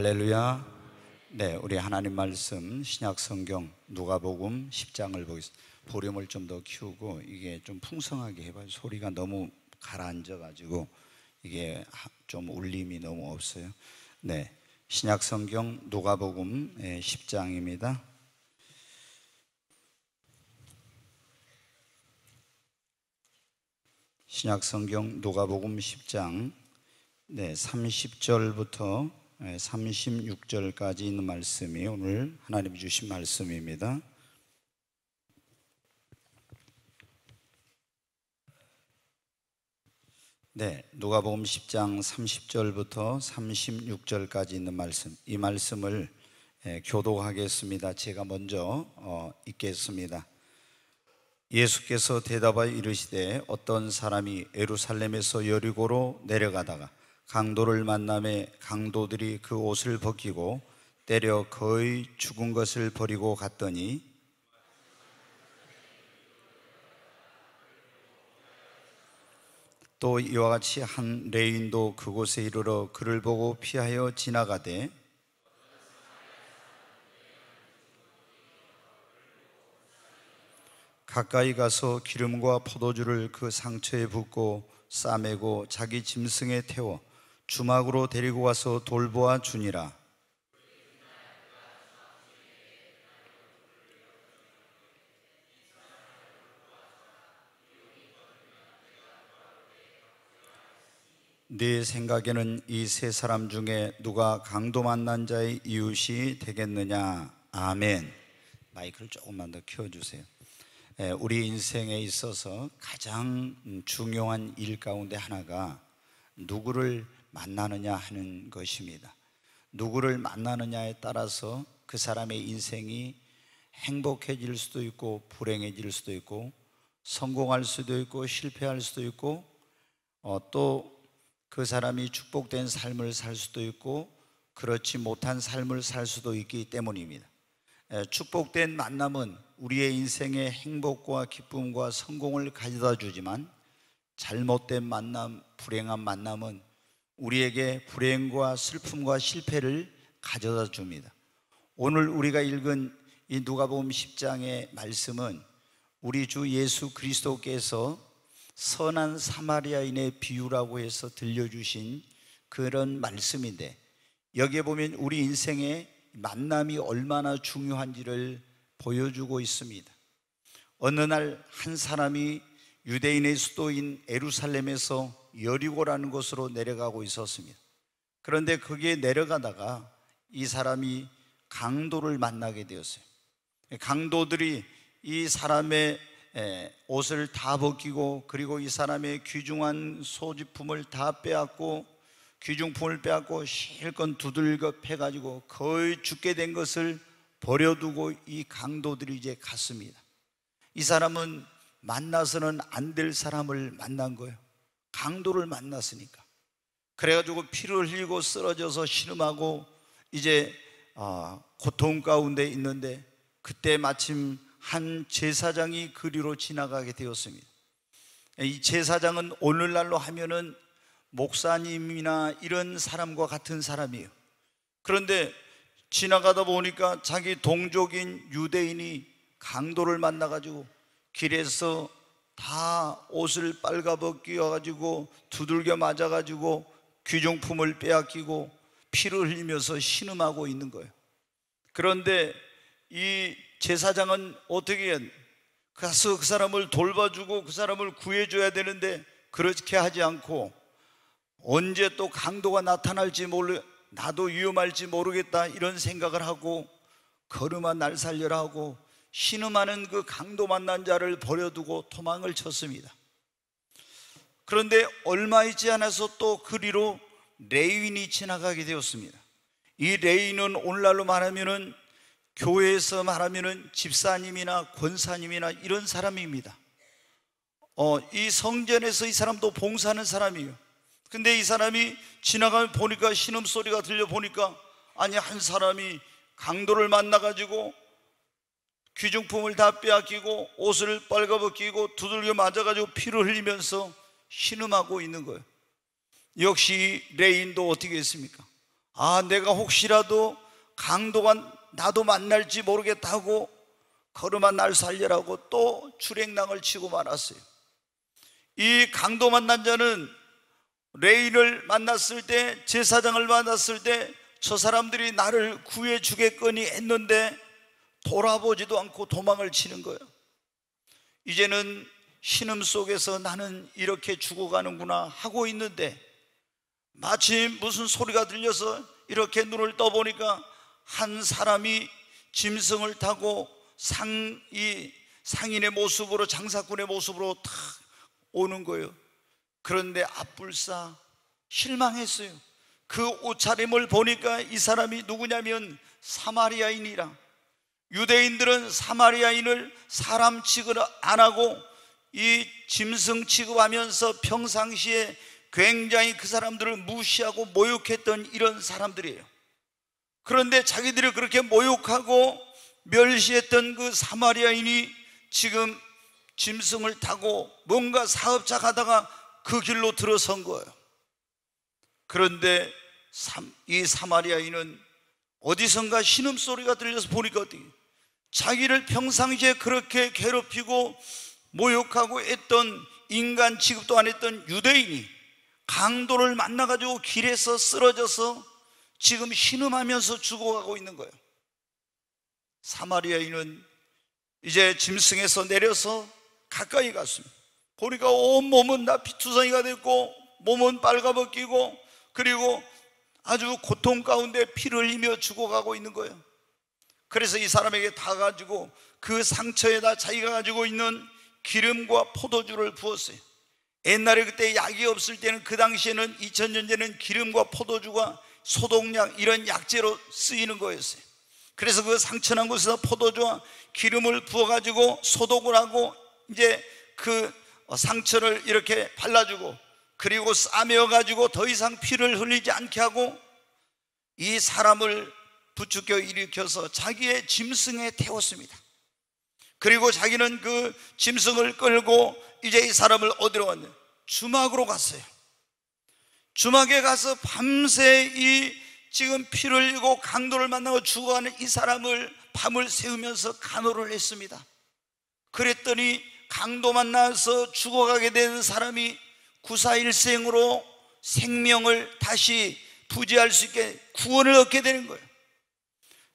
할렐루야. 네, 우리 하나님 말씀 신약 성경 누가복음 10장을 보겠습니다. 볼륨을 좀 더 키우고 이게 좀 풍성하게 해봐요. 소리가 너무 가라앉아 가지고 이게 좀 울림이 너무 없어요. 네, 신약 성경 누가복음 10장입니다. 신약 성경 누가복음 10장 30절부터 36절까지 있는 말씀이 오늘 하나님이 주신 말씀입니다. 누가복음 10장 30절부터 36절까지 있는 말씀, 이 말씀을 교독하겠습니다. 제가 먼저 읽겠습니다. 예수께서 대답하여 이르시되 어떤 사람이 예루살렘에서 여리고로 내려가다가 강도를 만나매 강도들이 그 옷을 벗기고 때려 거의 죽은 것을 버리고 갔더니 또 이와 같이 한 레인도 그곳에 이르러 그를 보고 피하여 지나가되 가까이 가서 기름과 포도주를 그 상처에 붓고 싸매고 자기 짐승에 태워 주막으로 데리고 가서 돌보아 주니라. 네 생각에는 이 세 사람 중에 누가 강도 만난 자의 이웃이 되겠느냐? 아멘. 마이크를 조금만 더 키워주세요. 우리 인생에 있어서 가장 중요한 일 가운데 하나가 누구를 만나느냐 하는 것입니다. 누구를 만나느냐에 따라서 그 사람의 인생이 행복해질 수도 있고 불행해질 수도 있고 성공할 수도 있고 실패할 수도 있고 또 그 사람이 축복된 삶을 살 수도 있고 그렇지 못한 삶을 살 수도 있기 때문입니다. 축복된 만남은 우리의 인생의 행복과 기쁨과 성공을 가져다 주지만 잘못된 만남, 불행한 만남은 우리에게 불행과 슬픔과 실패를 가져다 줍니다. 오늘 우리가 읽은 이 누가복음 10장의 말씀은 우리 주 예수 그리스도께서 선한 사마리아인의 비유라고 해서 들려주신 그런 말씀인데, 여기에 보면 우리 인생의 만남이 얼마나 중요한지를 보여주고 있습니다. 어느 날 한 사람이 유대인의 수도인 예루살렘에서 여리고라는 곳으로 내려가고 있었습니다. 그런데 거기에 내려가다가 이 사람이 강도를 만나게 되었어요. 강도들이 이 사람의 옷을 다 벗기고 그리고 이 사람의 귀중한 소지품을 다 빼앗고 귀중품을 빼앗고 실컷 두들겨 패가지고 거의 죽게 된 것을 버려두고 이 강도들이 이제 갔습니다. 이 사람은 만나서는 안 될 사람을 만난 거예요. 강도를 만났으니까. 그래가지고 피를 흘리고 쓰러져서 신음하고 이제 고통 가운데 있는데, 그때 마침 한 제사장이 그리로 지나가게 되었습니다. 이 제사장은 오늘날로 하면은 목사님이나 이런 사람과 같은 사람이에요. 그런데 지나가다 보니까 자기 동족인 유대인이 강도를 만나가지고 길에서 다 옷을 빨가벗기워가지고 두들겨 맞아가지고 귀중품을 빼앗기고 피를 흘리면서 신음하고 있는 거예요. 그런데 이 제사장은 어떻게 가서 그 사람을 돌봐주고 그 사람을 구해줘야 되는데 그렇게 하지 않고 언제 또 강도가 나타날지 나도 위험할지 모르겠다 이런 생각을 하고 걸음아 날 살려라 하고 신음하는 그 강도 만난 자를 버려두고 도망을 쳤습니다. 그런데 얼마 있지 않아서 또 그리로 레위인이 지나가게 되었습니다. 이 레위인은 오늘날로 말하면은 교회에서 말하면은 집사님이나 권사님이나 이런 사람입니다. 이 성전에서 이 사람도 봉사하는 사람이에요. 근데 이 사람이 지나가면 보니까 신음소리가 들려보니까 아니 한 사람이 강도를 만나가지고 귀중품을 다 빼앗기고 옷을 빨가벗기고 두들겨 맞아가지고 피를 흘리면서 신음하고 있는 거예요. 역시 레인도 어떻게 했습니까? 내가 혹시라도 강도가 나도 만날지 모르겠다고 걸음아 날 살려라고 또 출행랑을 치고 말았어요. 이 강도 만난 자는 레인을 만났을 때, 제사장을 만났을 때 저 사람들이 나를 구해 주겠거니 했는데 돌아보지도 않고 도망을 치는 거예요. 이제는 신음 속에서 나는 이렇게 죽어가는구나 하고 있는데, 마침 무슨 소리가 들려서 이렇게 눈을 떠보니까 한 사람이 짐승을 타고 상인의 모습으로, 장사꾼의 모습으로 탁 오는 거예요. 그런데 앞불사 실망했어요. 그 옷차림을 보니까 이 사람이 누구냐면 사마리아인이라. 유대인들은 사마리아인을 사람 취급을 안 하고 이 짐승 취급하면서 평상시에 굉장히 그 사람들을 무시하고 모욕했던 이런 사람들이에요. 그런데 자기들이 그렇게 모욕하고 멸시했던 그 사마리아인이 지금 짐승을 타고 뭔가 사업자 가다가 그 길로 들어선 거예요. 그런데 이 사마리아인은 어디선가 신음소리가 들려서 보니까 어떻게, 자기를 평상시에 그렇게 괴롭히고 모욕하고 했던, 인간 취급도 안 했던 유대인이 강도를 만나가지고 길에서 쓰러져서 지금 신음하면서 죽어가고 있는 거예요. 사마리아인은 이제 짐승에서 내려서 가까이 갔습니다. 보니까 온몸은 다 피투성이가 됐고 몸은 빨가벗기고 그리고 아주 고통 가운데 피를 흘리며 죽어가고 있는 거예요. 그래서 이 사람에게 다 가지고 그 상처에다 자기가 가지고 있는 기름과 포도주를 부었어요. 옛날에 그때 약이 없을 때는, 그 당시에는 2000년 전에는 기름과 포도주가 소독약, 이런 약재로 쓰이는 거였어요. 그래서 그 상처난 곳에서 포도주와 기름을 부어가지고 소독을 하고 이제 그 상처를 이렇게 발라주고, 그리고 싸매어가지고 더 이상 피를 흘리지 않게 하고 이 사람을 부축겨 일으켜서 자기의 짐승에 태웠습니다. 그리고 자기는 그 짐승을 끌고 이제 이 사람을 어디로 갔냐, 주막으로 갔어요. 주막에 가서 밤새 이 지금 피를 흘리고 강도를 만나고 죽어가는 이 사람을 밤을 새우면서 간호를 했습니다. 그랬더니 강도 만나서 죽어가게 된 사람이 구사일생으로 생명을 다시 부지할 수 있게 구원을 얻게 되는 거예요.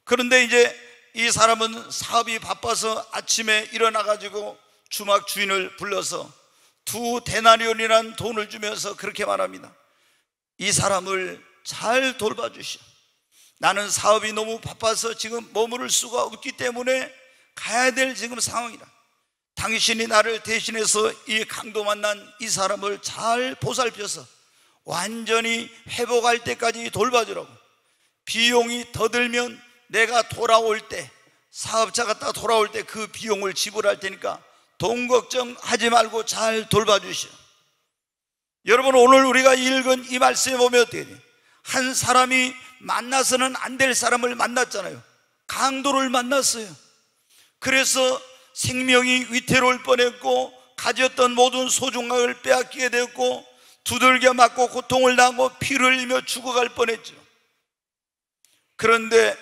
그런데 이제 이 사람은 사업이 바빠서 아침에 일어나가지고 주막 주인을 불러서 2데나리온이라는 돈을 주면서 그렇게 말합니다. 이 사람을 잘 돌봐주시오. 나는 사업이 너무 바빠서 지금 머무를 수가 없기 때문에 가야 될 지금 상황이라. 당신이 나를 대신해서 이 강도 만난 이 사람을 잘 보살펴서 완전히 회복할 때까지 돌봐주라고. 비용이 더 들면 내가 돌아올 때, 사업자가 딱 돌아올 때 그 비용을 지불할 테니까 돈 걱정하지 말고 잘 돌봐주시오. 여러분, 오늘 우리가 읽은 이 말씀에 보면 어떻게 돼요? 한 사람이 만나서는 안 될 사람을 만났잖아요. 강도를 만났어요. 그래서 생명이 위태로울 뻔했고 가졌던 모든 소중한 걸 빼앗기게 됐고 두들겨 맞고 고통을 당하고 피를 흘리며 죽어갈 뻔했죠. 그런데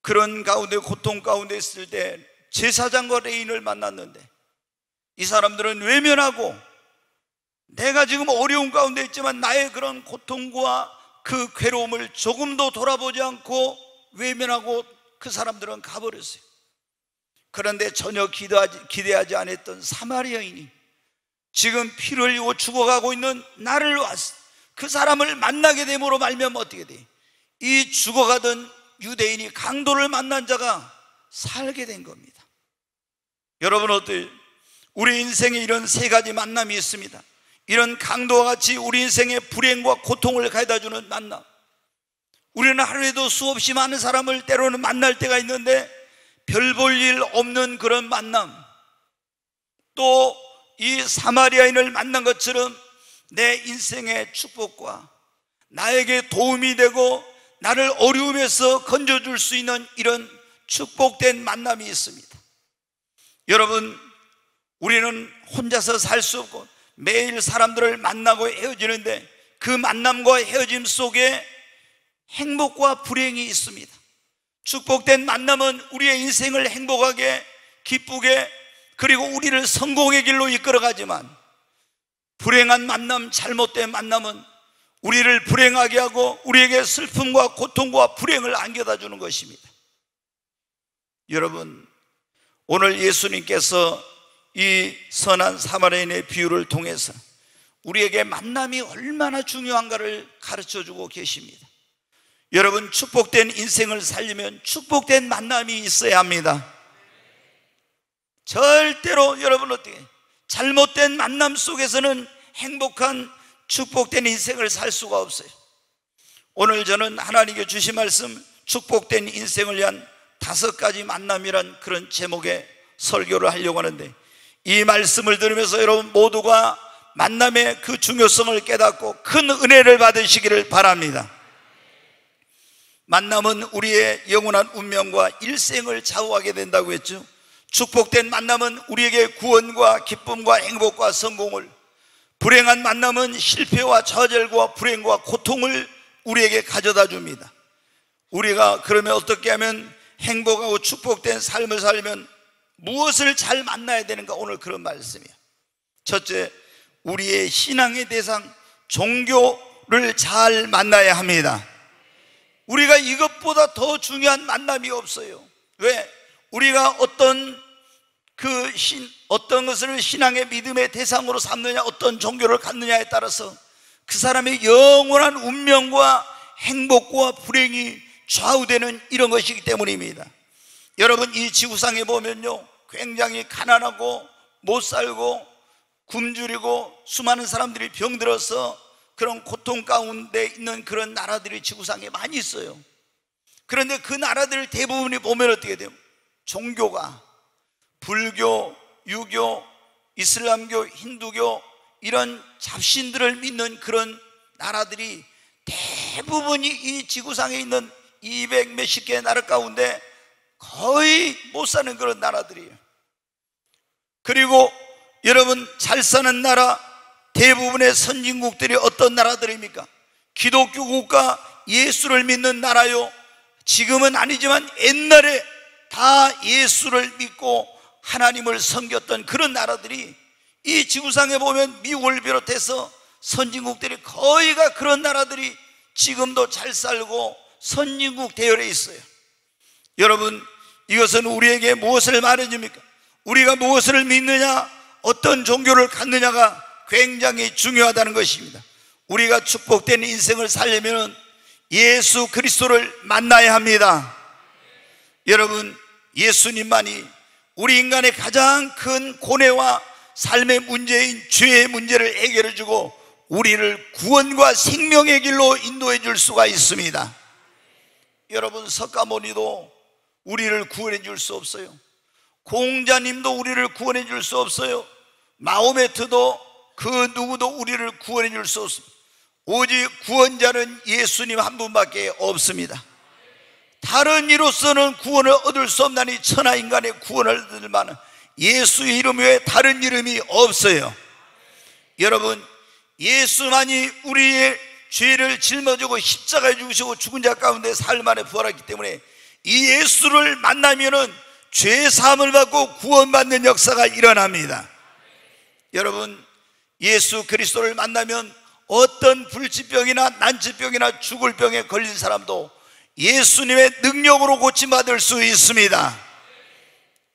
그런 가운데, 고통 가운데 있을 때 제사장과 레인을 만났는데 이 사람들은 외면하고, 내가 지금 어려운 가운데 있지만 나의 그런 고통과 그 괴로움을 조금도 돌아보지 않고 외면하고 그 사람들은 가버렸어요. 그런데 전혀 기대하지 않았던 사마리아인이 지금 피를 흘리고 죽어가고 있는 나를 왔어. 그 사람을 만나게 됨으로 말미암아 어떻게 돼? 이 죽어가던 유대인이 강도를 만난 자가 살게 된 겁니다. 여러분 어때요? 우리 인생에 이런 세 가지 만남이 있습니다. 이런 강도와 같이 우리 인생의 불행과 고통을 가져다주는 만남. 우리는 하루에도 수없이 많은 사람을 때로는 만날 때가 있는데 별 볼 일 없는 그런 만남, 또 이 사마리아인을 만난 것처럼 내 인생의 축복과 나에게 도움이 되고 나를 어려움에서 건져줄 수 있는 이런 축복된 만남이 있습니다. 여러분, 우리는 혼자서 살 수 없고 매일 사람들을 만나고 헤어지는데 그 만남과 헤어짐 속에 행복과 불행이 있습니다. 축복된 만남은 우리의 인생을 행복하게, 기쁘게, 그리고 우리를 성공의 길로 이끌어가지만, 불행한 만남, 잘못된 만남은 우리를 불행하게 하고 우리에게 슬픔과 고통과 불행을 안겨다 주는 것입니다. 여러분, 오늘 예수님께서 이 선한 사마리아인의 비유를 통해서 우리에게 만남이 얼마나 중요한가를 가르쳐주고 계십니다. 여러분, 축복된 인생을 살려면 축복된 만남이 있어야 합니다. 절대로 여러분 어떻게 잘못된 만남 속에서는 행복한 축복된 인생을 살 수가 없어요. 오늘 저는 하나님께 주신 말씀, 축복된 인생을 위한 5가지 만남이란 그런 제목의 설교를 하려고 하는데, 이 말씀을 들으면서 여러분 모두가 만남의 그 중요성을 깨닫고 큰 은혜를 받으시기를 바랍니다. 만남은 우리의 영원한 운명과 일생을 좌우하게 된다고 했죠. 축복된 만남은 우리에게 구원과 기쁨과 행복과 성공을, 불행한 만남은 실패와 좌절과 불행과 고통을 우리에게 가져다 줍니다. 우리가 그러면 어떻게 하면 행복하고 축복된 삶을 살면 무엇을 잘 만나야 되는가? 오늘 그런 말씀이에요. 첫째, 우리의 신앙의 대상 종교를 잘 만나야 합니다. 우리가 이것보다 더 중요한 만남이 없어요. 왜? 우리가 어떤 것을 신앙의 믿음의 대상으로 삼느냐, 어떤 종교를 갖느냐에 따라서 그 사람의 영원한 운명과 행복과 불행이 좌우되는 이런 것이기 때문입니다. 여러분, 이 지구상에 보면요, 굉장히 가난하고 못 살고 굶주리고 수많은 사람들이 병들어서 그런 고통 가운데 있는 그런 나라들이 지구상에 많이 있어요. 그런데 그 나라들 대부분이 보면 어떻게 돼요? 종교가 불교, 유교, 이슬람교, 힌두교 이런 잡신들을 믿는 그런 나라들이 대부분이 이 지구상에 있는 200 몇십 개의 나라 가운데 거의 못 사는 그런 나라들이에요. 그리고 여러분, 잘 사는 나라 대부분의 선진국들이 어떤 나라들입니까? 기독교 국가, 예수를 믿는 나라요. 지금은 아니지만 옛날에 다 예수를 믿고 하나님을 섬겼던 그런 나라들이 이 지구상에 보면 미국을 비롯해서 선진국들이 거의가 그런 나라들이 지금도 잘 살고 선진국 대열에 있어요. 여러분, 이것은 우리에게 무엇을 말해줍니까? 우리가 무엇을 믿느냐, 어떤 종교를 갖느냐가 굉장히 중요하다는 것입니다. 우리가 축복된 인생을 살려면 예수 그리스도를 만나야 합니다. 여러분, 예수님만이 우리 인간의 가장 큰 고뇌와 삶의 문제인 죄의 문제를 해결해 주고 우리를 구원과 생명의 길로 인도해 줄 수가 있습니다. 여러분, 석가모니도 우리를 구원해 줄 수 없어요. 공자님도 우리를 구원해 줄 수 없어요. 마호메트도 그 누구도 우리를 구원해 줄 수 없습니다. 오직 구원자는 예수님 한 분밖에 없습니다. 다른 이로서는 구원을 얻을 수 없나니 천하 인간의 구원을 얻을 만한 예수의 이름 외에 다른 이름이 없어요. 여러분, 예수만이 우리의 죄를 짊어지고 십자가에 죽으시고 죽은 자 가운데 사흘 만에 부활했기 때문에 이 예수를 만나면은 죄 사함을 받고 구원받는 역사가 일어납니다. 여러분, 예수 그리스도를 만나면 어떤 불치병이나 난치병이나 죽을 병에 걸린 사람도 예수님의 능력으로 고침받을 수 있습니다.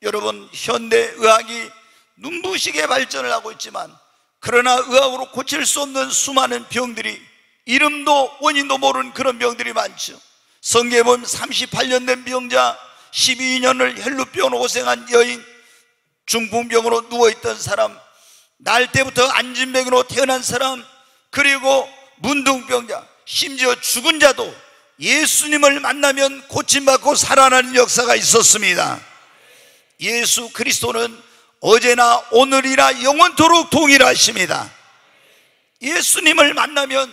여러분, 현대의학이 눈부시게 발전을 하고 있지만 그러나 의학으로 고칠 수 없는 수많은 병들이, 이름도 원인도 모르는 그런 병들이 많죠. 성경에 보면 38년 된 병자, 12년을 혈루병으로 고생한 여인, 중풍병으로 누워있던 사람, 날 때부터 안진병으로 태어난 사람, 그리고 문둥병자, 심지어 죽은 자도 예수님을 만나면 고침받고 살아나는 역사가 있었습니다. 예수 그리스도는 어제나 오늘이나 영원토록 동일하십니다. 예수님을 만나면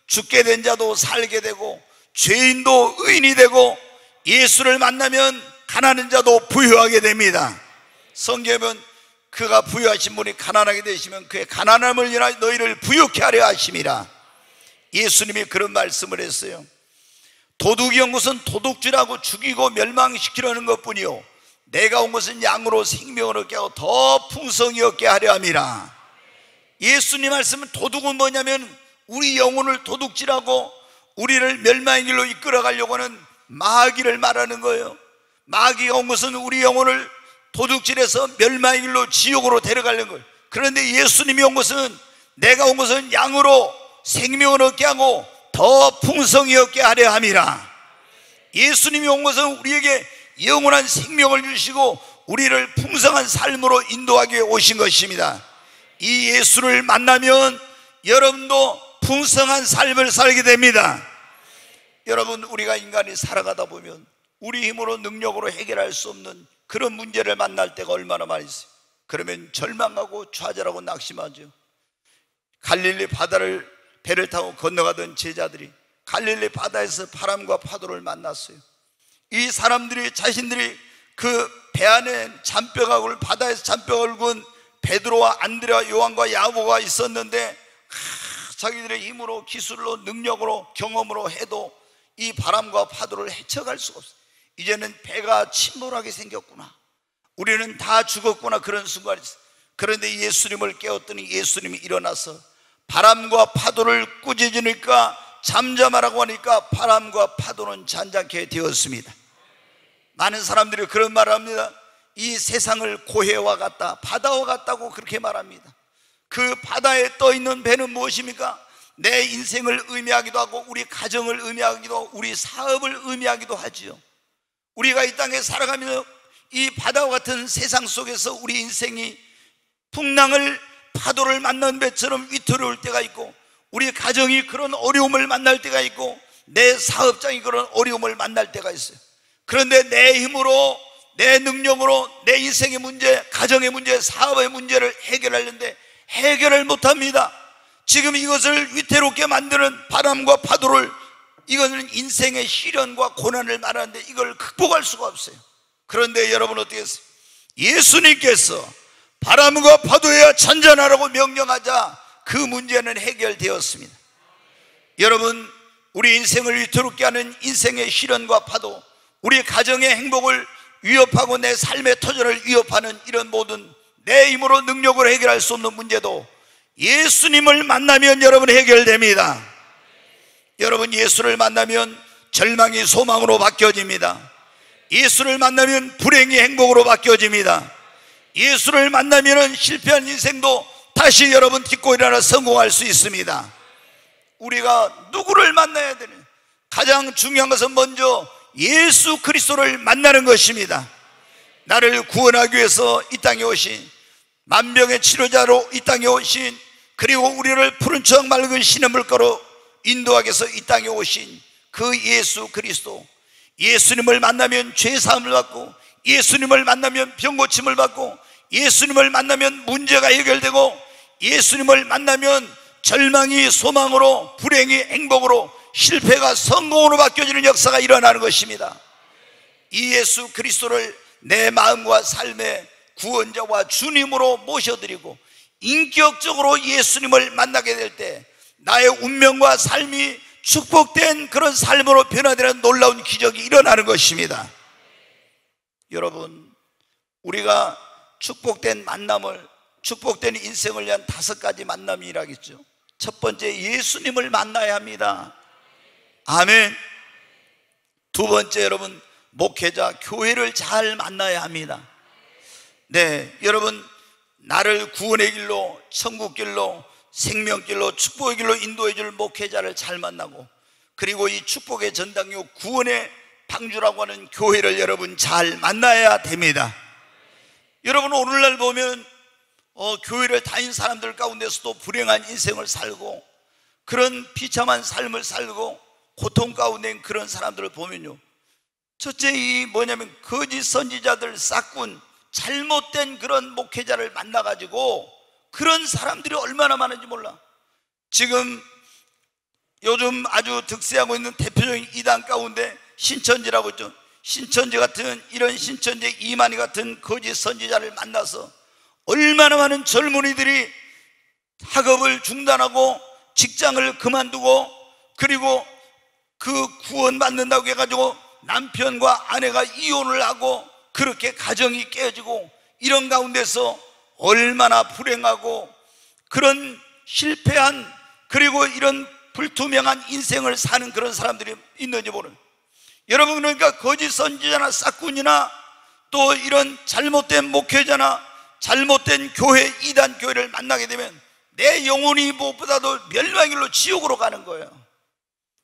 죽게 된 자도 살게 되고 죄인도 의인이 되고 예수를 만나면 가난한 자도 부유하게 됩니다. 성경에 보면 그가 부유하신 분이 가난하게 되시면 그의 가난함을 인하여 너희를 부유케 하려 하심이라. 예수님이 그런 말씀을 했어요. 도둑이 온 것은 도둑질하고 죽이고 멸망시키려는 것뿐이요 내가 온 것은 양으로 생명을 얻게 하고 더 풍성히 얻게 하려 함이라. 예수님 말씀은 도둑은 뭐냐면 우리 영혼을 도둑질하고 우리를 멸망의 길로 이끌어가려고 하는 마귀를 말하는 거예요. 마귀가 온 것은 우리 영혼을 도둑질해서 멸망의 길로 지옥으로 데려가려는 거예요. 그런데 예수님이 온 것은 내가 온 것은 양으로 생명을 얻게 하고 더 풍성히 얻게 하려 함이라. 예수님이 온 것은 우리에게 영원한 생명을 주시고 우리를 풍성한 삶으로 인도하기 위해 오신 것입니다. 이 예수를 만나면 여러분도 풍성한 삶을 살게 됩니다. 여러분, 우리가 인간이 살아가다 보면 우리 힘으로 능력으로 해결할 수 없는 그런 문제를 만날 때가 얼마나 많이 있어요. 그러면 절망하고 좌절하고 낙심하죠. 갈릴리 바다를 배를 타고 건너가던 제자들이 갈릴리 바다에서 바람과 파도를 만났어요. 이 사람들이 자신들이 그 배 안에 잔뼈가을 바다에서 잔뼈가를 군 베드로와 안드레와 요한과 야고보가 있었는데 자기들의 힘으로 기술로 능력으로 경험으로 해도 이 바람과 파도를 헤쳐갈 수가 없어요. 이제는 배가 침몰하게 생겼구나, 우리는 다 죽었구나, 그런 순간이 있어요. 그런데 예수님을 깨웠더니 예수님이 일어나서 바람과 파도를 꾸짖으니까 잠잠하라고 하니까 바람과 파도는 잔잔케 되었습니다. 많은 사람들이 그런 말을 합니다. 이 세상을 고해와 같다, 바다와 같다고 그렇게 말합니다. 그 바다에 떠 있는 배는 무엇입니까? 내 인생을 의미하기도 하고 우리 가정을 의미하기도 하고 우리 사업을 의미하기도 하지요. 우리가 이 땅에 살아가면서 이 바다와 같은 세상 속에서 우리 인생이 풍랑을 파도를 만난 배처럼 위태로울 때가 있고 우리 가정이 그런 어려움을 만날 때가 있고 내 사업장이 그런 어려움을 만날 때가 있어요. 그런데 내 힘으로 내 능력으로 내 인생의 문제, 가정의 문제, 사업의 문제를 해결하려는데 해결을 못합니다. 지금 이것을 위태롭게 만드는 바람과 파도를, 이것은 인생의 시련과 고난을 말하는데 이걸 극복할 수가 없어요. 그런데 여러분 어떻게 했어요? 예수님께서 바람과 파도에 잔잔하라고 명령하자 그 문제는 해결되었습니다. 여러분, 우리 인생을 위태롭게 하는 인생의 시련과 파도, 우리 가정의 행복을 위협하고 내 삶의 터전을 위협하는 이런 모든 내 힘으로 능력으로 해결할 수 없는 문제도 예수님을 만나면 여러분 해결됩니다. 여러분, 예수를 만나면 절망이 소망으로 바뀌어집니다. 예수를 만나면 불행이 행복으로 바뀌어집니다. 예수를 만나면 실패한 인생도 다시 여러분 딛고 일어나 성공할 수 있습니다. 우리가 누구를 만나야 되는, 가장 중요한 것은 먼저 예수 그리스도를 만나는 것입니다. 나를 구원하기 위해서 이 땅에 오신, 만병의 치료자로 이 땅에 오신, 그리고 우리를 푸른 초막 맑은 신의 물가로 인도하기 위해서 이 땅에 오신 그 예수 그리스도, 예수님을 만나면 죄사함을 받고, 예수님을 만나면 병고침을 받고, 예수님을 만나면 문제가 해결되고, 예수님을 만나면 절망이 소망으로, 불행이 행복으로, 실패가 성공으로 바뀌어지는 역사가 일어나는 것입니다. 이 예수 그리스도를 내 마음과 삶의 구원자와 주님으로 모셔드리고 인격적으로 예수님을 만나게 될 때 나의 운명과 삶이 축복된 그런 삶으로 변화되는 놀라운 기적이 일어나는 것입니다. 여러분, 우리가 축복된 만남을, 축복된 인생을 위한 5가지 만남이 일하겠죠. 첫 번째, 예수님을 만나야 합니다. 아멘. 두 번째, 여러분, 목회자, 교회를 잘 만나야 합니다. 네, 여러분, 나를 구원의 길로, 천국 길로, 생명길로, 축복의 길로 인도해 줄 목회자를 잘 만나고, 그리고 이 축복의 전당요 구원의 방주라고 하는 교회를 여러분 잘 만나야 됩니다. 여러분, 오늘날 보면 교회를 다닌 사람들 가운데서도 불행한 인생을 살고 그런 비참한 삶을 살고 고통 가운데 있는 그런 사람들을 보면요, 첫째, 이 뭐냐면 거짓 선지자들, 싹군, 잘못된 그런 목회자를 만나가지고 그런 사람들이 얼마나 많은지 몰라. 지금 요즘 아주 득세하고 있는 대표적인 이단 가운데 신천지라고 있죠. 신천지 같은, 이런 신천지 이만희 같은 거짓 선지자를 만나서 얼마나 많은 젊은이들이 학업을 중단하고 직장을 그만두고 그리고 그 구원받는다고 해가지고 남편과 아내가 이혼을 하고 그렇게 가정이 깨어지고 이런 가운데서 얼마나 불행하고 그런 실패한, 그리고 이런 불투명한 인생을 사는 그런 사람들이 있는지 모르는. 여러분, 그러니까 거짓 선지자나 싹군이나 또 이런 잘못된 목회자나 잘못된 교회, 이단 교회를 만나게 되면 내 영혼이 무엇보다도 멸망의 길로 지옥으로 가는 거예요.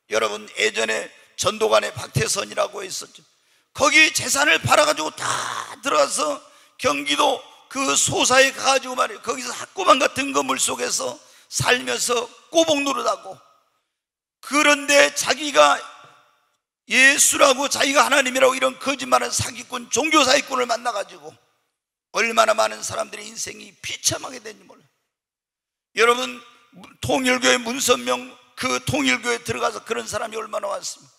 여러분, 예전에 전도관에 박태선이라고 있었죠. 거기 재산을 팔아가지고 다 들어가서 경기도 그 소사에 가가지고 말이에요, 거기서 학구만 같은 건물 속에서 살면서 꼬복 노릇하고, 그런데 자기가 예수라고 자기가 하나님이라고 이런 거짓말하는 사기꾼, 종교사기꾼을 만나가지고 얼마나 많은 사람들의 인생이 비참하게 됐는지 몰라요. 여러분, 통일교회 문선명 그 통일교회 들어가서 그런 사람이 얼마나 왔습니까?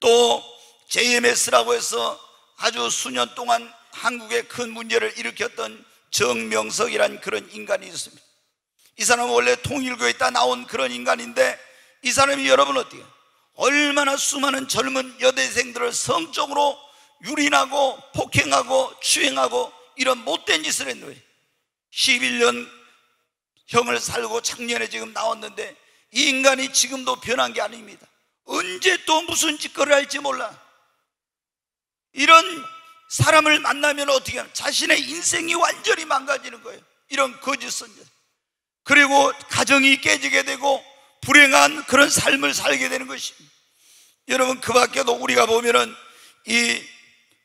또 JMS라고 해서 아주 수년 동안 한국에 큰 문제를 일으켰던 정명석이란 그런 인간이 있습니다. 이 사람은 원래 통일교회에 있다 나온 그런 인간인데, 이 사람이 여러분 어때요? 얼마나 수많은 젊은 여대생들을 성적으로 유린하고 폭행하고 추행하고 이런 못된 짓을 했는데 11년 형을 살고 작년에 지금 나왔는데, 이 인간이 지금도 변한 게 아닙니다. 언제 또 무슨 짓거리를 할지 몰라. 이런 사람을 만나면 어떻게 하나? 자신의 인생이 완전히 망가지는 거예요. 이런 거짓 선지자. 그리고 가정이 깨지게 되고 불행한 그런 삶을 살게 되는 것입니다. 여러분, 그 밖에도 우리가 보면은 이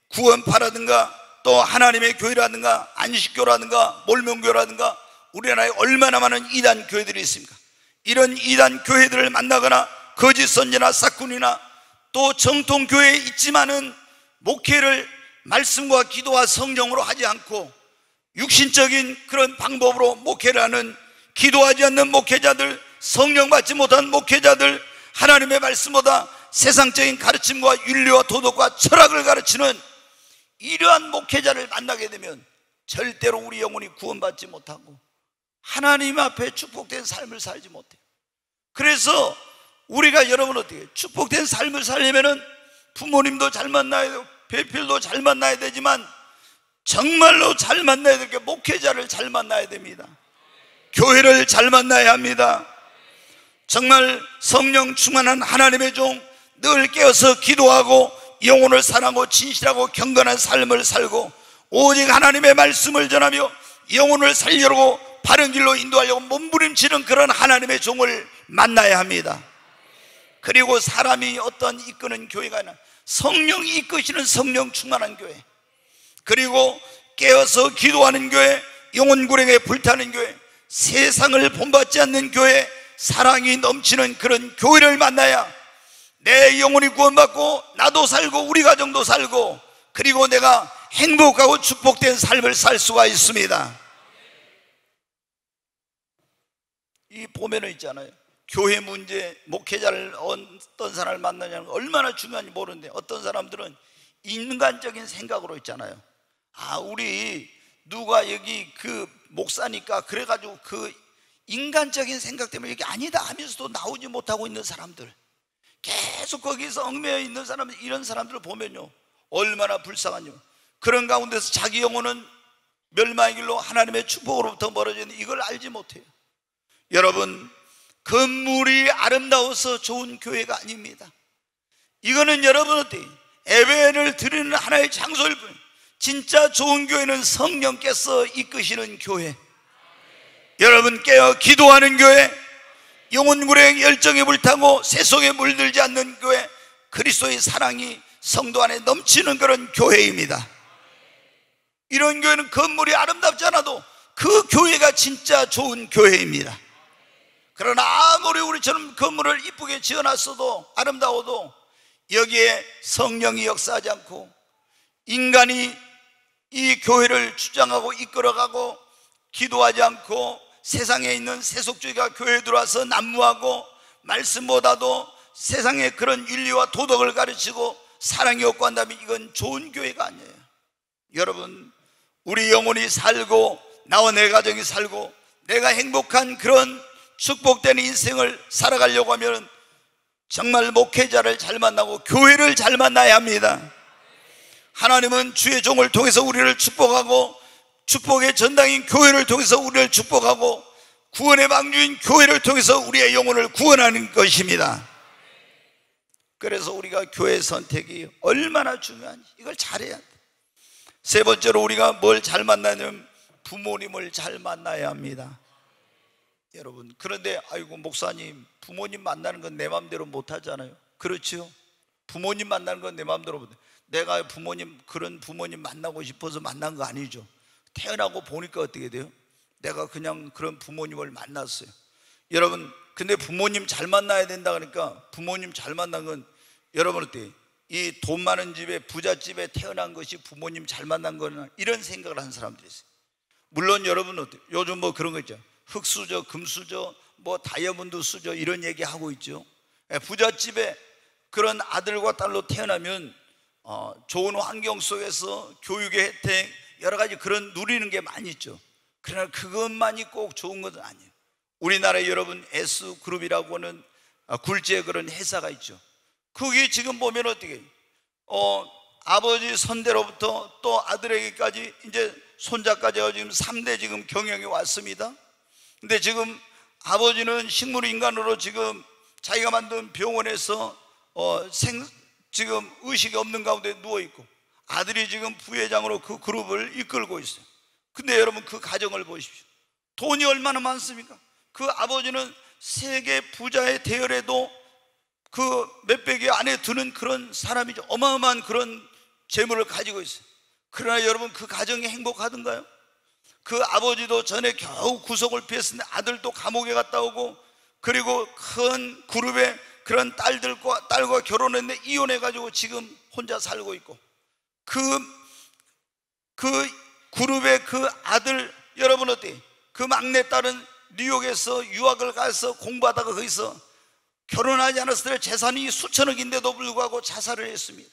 구원파라든가 또 하나님의 교회라든가 안식교라든가 몰명교라든가 우리나라에 얼마나 많은 이단 교회들이 있습니까? 이런 이단 교회들을 만나거나 거짓 선지나 싹군이나 또 정통 교회에 있지만은 목회를 말씀과 기도와 성령으로 하지 않고 육신적인 그런 방법으로 목회를 하는, 기도하지 않는 목회자들, 성령 받지 못한 목회자들, 하나님의 말씀보다 세상적인 가르침과 윤리와 도덕과 철학을 가르치는 이러한 목회자를 만나게 되면 절대로 우리 영혼이 구원받지 못하고 하나님 앞에 축복된 삶을 살지 못해요. 그래서 우리가 여러분 어떻게 해요? 축복된 삶을 살려면은 부모님도 잘 만나야 되고 배필도 잘 만나야 되지만 정말로 잘 만나야 될 게 목회자를 잘 만나야 됩니다. 교회를 잘 만나야 합니다. 정말 성령 충만한 하나님의 종, 늘 깨어서 기도하고 영혼을 사랑하고 진실하고 경건한 삶을 살고 오직 하나님의 말씀을 전하며 영혼을 살려고 바른 길로 인도하려고 몸부림치는 그런 하나님의 종을 만나야 합니다. 그리고 사람이 어떤 이끄는 교회가 아니라 성령이 이끄시는 성령 충만한 교회, 그리고 깨어서 기도하는 교회, 영혼 구령에 불타는 교회, 세상을 본받지 않는 교회, 사랑이 넘치는 그런 교회를 만나야 내 영혼이 구원받고 나도 살고 우리 가정도 살고 그리고 내가 행복하고 축복된 삶을 살 수가 있습니다. 이 보면은 있잖아요, 교회 문제, 목회자를 어떤 사람을 만나냐는 얼마나 중요한지 모르는데 어떤 사람들은 인간적인 생각으로 있잖아요. 아, 우리 누가 여기 그 목사니까 그래가지고 그 인간적인 생각 때문에 이게 아니다 하면서도 나오지 못하고 있는 사람들, 계속 거기서 얽매여 있는 사람들, 이런 사람들을 보면요 얼마나 불쌍한요. 그런 가운데서 자기 영혼은 멸망의 길로 하나님의 축복으로부터 멀어져 있는 이걸 알지 못해요. 여러분, 건물이 아름다워서 좋은 교회가 아닙니다. 이거는 여러분 어때요? 예배를 드리는 하나의 장소일 뿐, 진짜 좋은 교회는 성령께서 이끄시는 교회, 여러분 깨어 기도하는 교회, 영혼구령의 열정에 불타고 세속에 물들지 않는 교회, 그리스도의 사랑이 성도 안에 넘치는 그런 교회입니다. 이런 교회는 건물이 아름답지 않아도 그 교회가 진짜 좋은 교회입니다. 그러나 아무리 우리처럼 건물을 이쁘게 지어놨어도 아름다워도 여기에 성령이 역사하지 않고 인간이 이 교회를 주장하고 이끌어가고 기도하지 않고 세상에 있는 세속주의가 교회에 들어와서 난무하고 말씀보다도 세상의 그런 윤리와 도덕을 가르치고 사랑이 없고 한다면 이건 좋은 교회가 아니에요. 여러분, 우리 영혼이 살고 나와 내 가정이 살고 내가 행복한 그런 축복된 인생을 살아가려고 하면 정말 목회자를 잘 만나고 교회를 잘 만나야 합니다. 하나님은 주의 종을 통해서 우리를 축복하고 축복의 전당인 교회를 통해서 우리를 축복하고 구원의 방주인 교회를 통해서 우리의 영혼을 구원하는 것입니다. 그래서 우리가 교회 선택이 얼마나 중요한지 이걸 잘해야 돼. 세 번째로 우리가 뭘 잘 만나냐면 부모님을 잘 만나야 합니다. 여러분, 그런데 아이고 목사님, 부모님 만나는 건 내 마음대로 못 하잖아요. 그렇죠? 부모님 만나는 건 내 마음대로 못 해. 내가 그런 부모님 만나고 싶어서 만난 거 아니죠. 태어나고 보니까 어떻게 돼요? 내가 그냥 그런 부모님을 만났어요. 여러분, 근데 부모님 잘 만나야 된다 그러니까 부모님 잘 만난 건 여러분 어때요? 이 돈 많은 집에 부잣집에 태어난 것이 부모님 잘 만난 거는 이런 생각을 하는 사람들이 있어요. 물론 여러분 어때요? 요즘 뭐 그런 거 있죠. 흑수저, 금수저, 뭐 다이아몬드 수저 이런 얘기 하고 있죠. 부잣집에 그런 아들과 딸로 태어나면 좋은 환경 속에서 교육의 혜택 여러 가지 그런 누리는 게 많이 있죠. 그러나 그것만이 꼭 좋은 것은 아니에요. 우리나라에 여러분 S그룹이라고 하는 굴지의 그런 회사가 있죠. 거기 지금 보면 어떻게 아버지 선대로부터 또 아들에게까지 이제 손자까지 지금 3대 지금 경영이 왔습니다. 근데 지금 아버지는 식물인간으로 지금 자기가 만든 병원에서 지금 의식이 없는 가운데 누워있고 아들이 지금 부회장으로 그 그룹을 이끌고 있어요. 근데 여러분 그 가정을 보십시오. 돈이 얼마나 많습니까? 그 아버지는 세계 부자의 대열에도 그 몇백이 안에 드는 그런 사람이죠. 어마어마한 그런 재물을 가지고 있어요. 그러나 여러분 그 가정이 행복하던가요? 그 아버지도 전에 겨우 구속을 피했는데 아들도 감옥에 갔다 오고 그리고 큰 그룹의 그런 딸과 결혼했는데 이혼해가지고 지금 혼자 살고 있고 그 그룹의 그 아들 여러분 어때요? 그 막내딸은 뉴욕에서 유학을 가서 공부하다가 거기서 결혼하지 않았을 때 재산이 수천억인데도 불구하고 자살을 했습니다.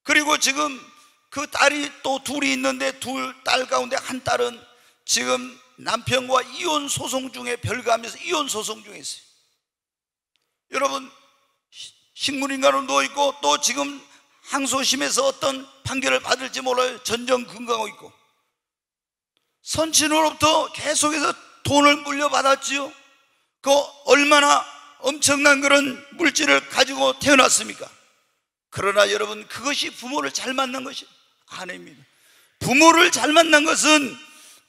그리고 지금 그 딸이 또 둘이 있는데 둘 딸 가운데 한 딸은 지금 남편과 이혼 소송 중에 별거하면서 이혼 소송 중에 있어요. 여러분 식물인간으로 누워있고 또 지금 항소심에서 어떤 판결을 받을지 몰라요. 전전긍긍하고 있고 선친으로부터 계속해서 돈을 물려받았지요. 그 얼마나 엄청난 그런 물질을 가지고 태어났습니까? 그러나 여러분 그것이 부모를 잘 만난 것이 아닙니다. 부모를 잘 만난 것은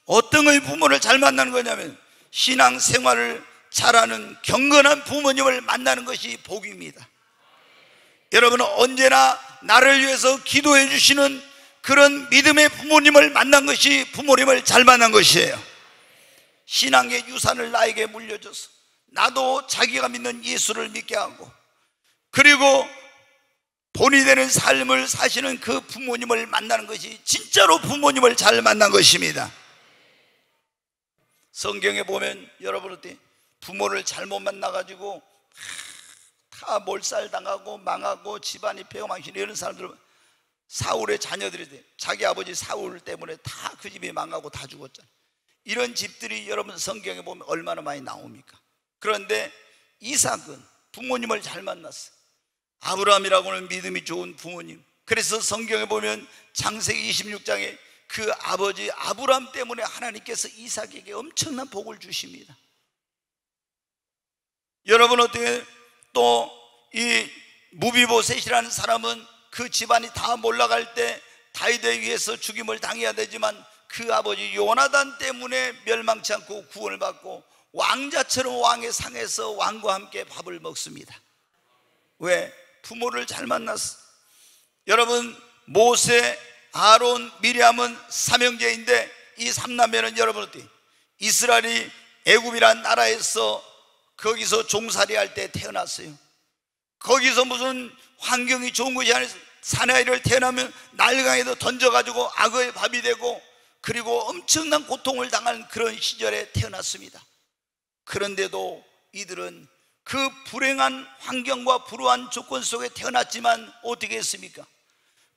어떤 의 부모를 잘 만나는 거냐면 신앙생활을 잘하는 경건한 부모님을 만나는 것이 복입니다. 여러분은 언제나 나를 위해서 기도해 주시는 그런 믿음의 부모님을 만난 것이 부모님을 잘 만난 것이에요. 신앙의 유산을 나에게 물려줘서 나도 자기가 믿는 예수를 믿게 하고 그리고 본이 되는 삶을 사시는 그 부모님을 만나는 것이 진짜로 부모님을 잘 만난 것입니다. 성경에 보면 여러분 어때? 부모를 잘못 만나가지고 다 몰살당하고 망하고 집안이 폐허망신 이런 사람들 사울의 자녀들이 돼. 자기 아버지 사울 때문에 다 그 집이 망하고 다 죽었잖아요. 이런 집들이 여러분 성경에 보면 얼마나 많이 나옵니까? 그런데 이삭은 부모님을 잘 만났어요. 아브라함이라고 하는 믿음이 좋은 부모님. 그래서 성경에 보면 창세기 26장에 그 아버지 아브라함 때문에 하나님께서 이삭에게 엄청난 복을 주십니다. 여러분 어떻게 또 이 무비보셋이라는 사람은 그 집안이 다 몰락할 때 다윗에 의해서 죽임을 당해야 되지만 그 아버지 요나단 때문에 멸망치 않고 구원을 받고 왕자처럼 왕의 상에서 왕과 함께 밥을 먹습니다. 왜? 부모를 잘 만났어. 여러분 모세, 아론, 미리암은 삼형제인데 이 삼남매는 여러분 어때요? 이스라엘이 애굽이란 나라에서 거기서 종살이할 때 태어났어요. 거기서 무슨 환경이 좋은 것이 아니라 사내아이를 태어나면 날강에도 던져가지고 악어의 밥이 되고 그리고 엄청난 고통을 당한 그런 시절에 태어났습니다. 그런데도 이들은 그 불행한 환경과 불우한 조건 속에 태어났지만 어떻게 했습니까?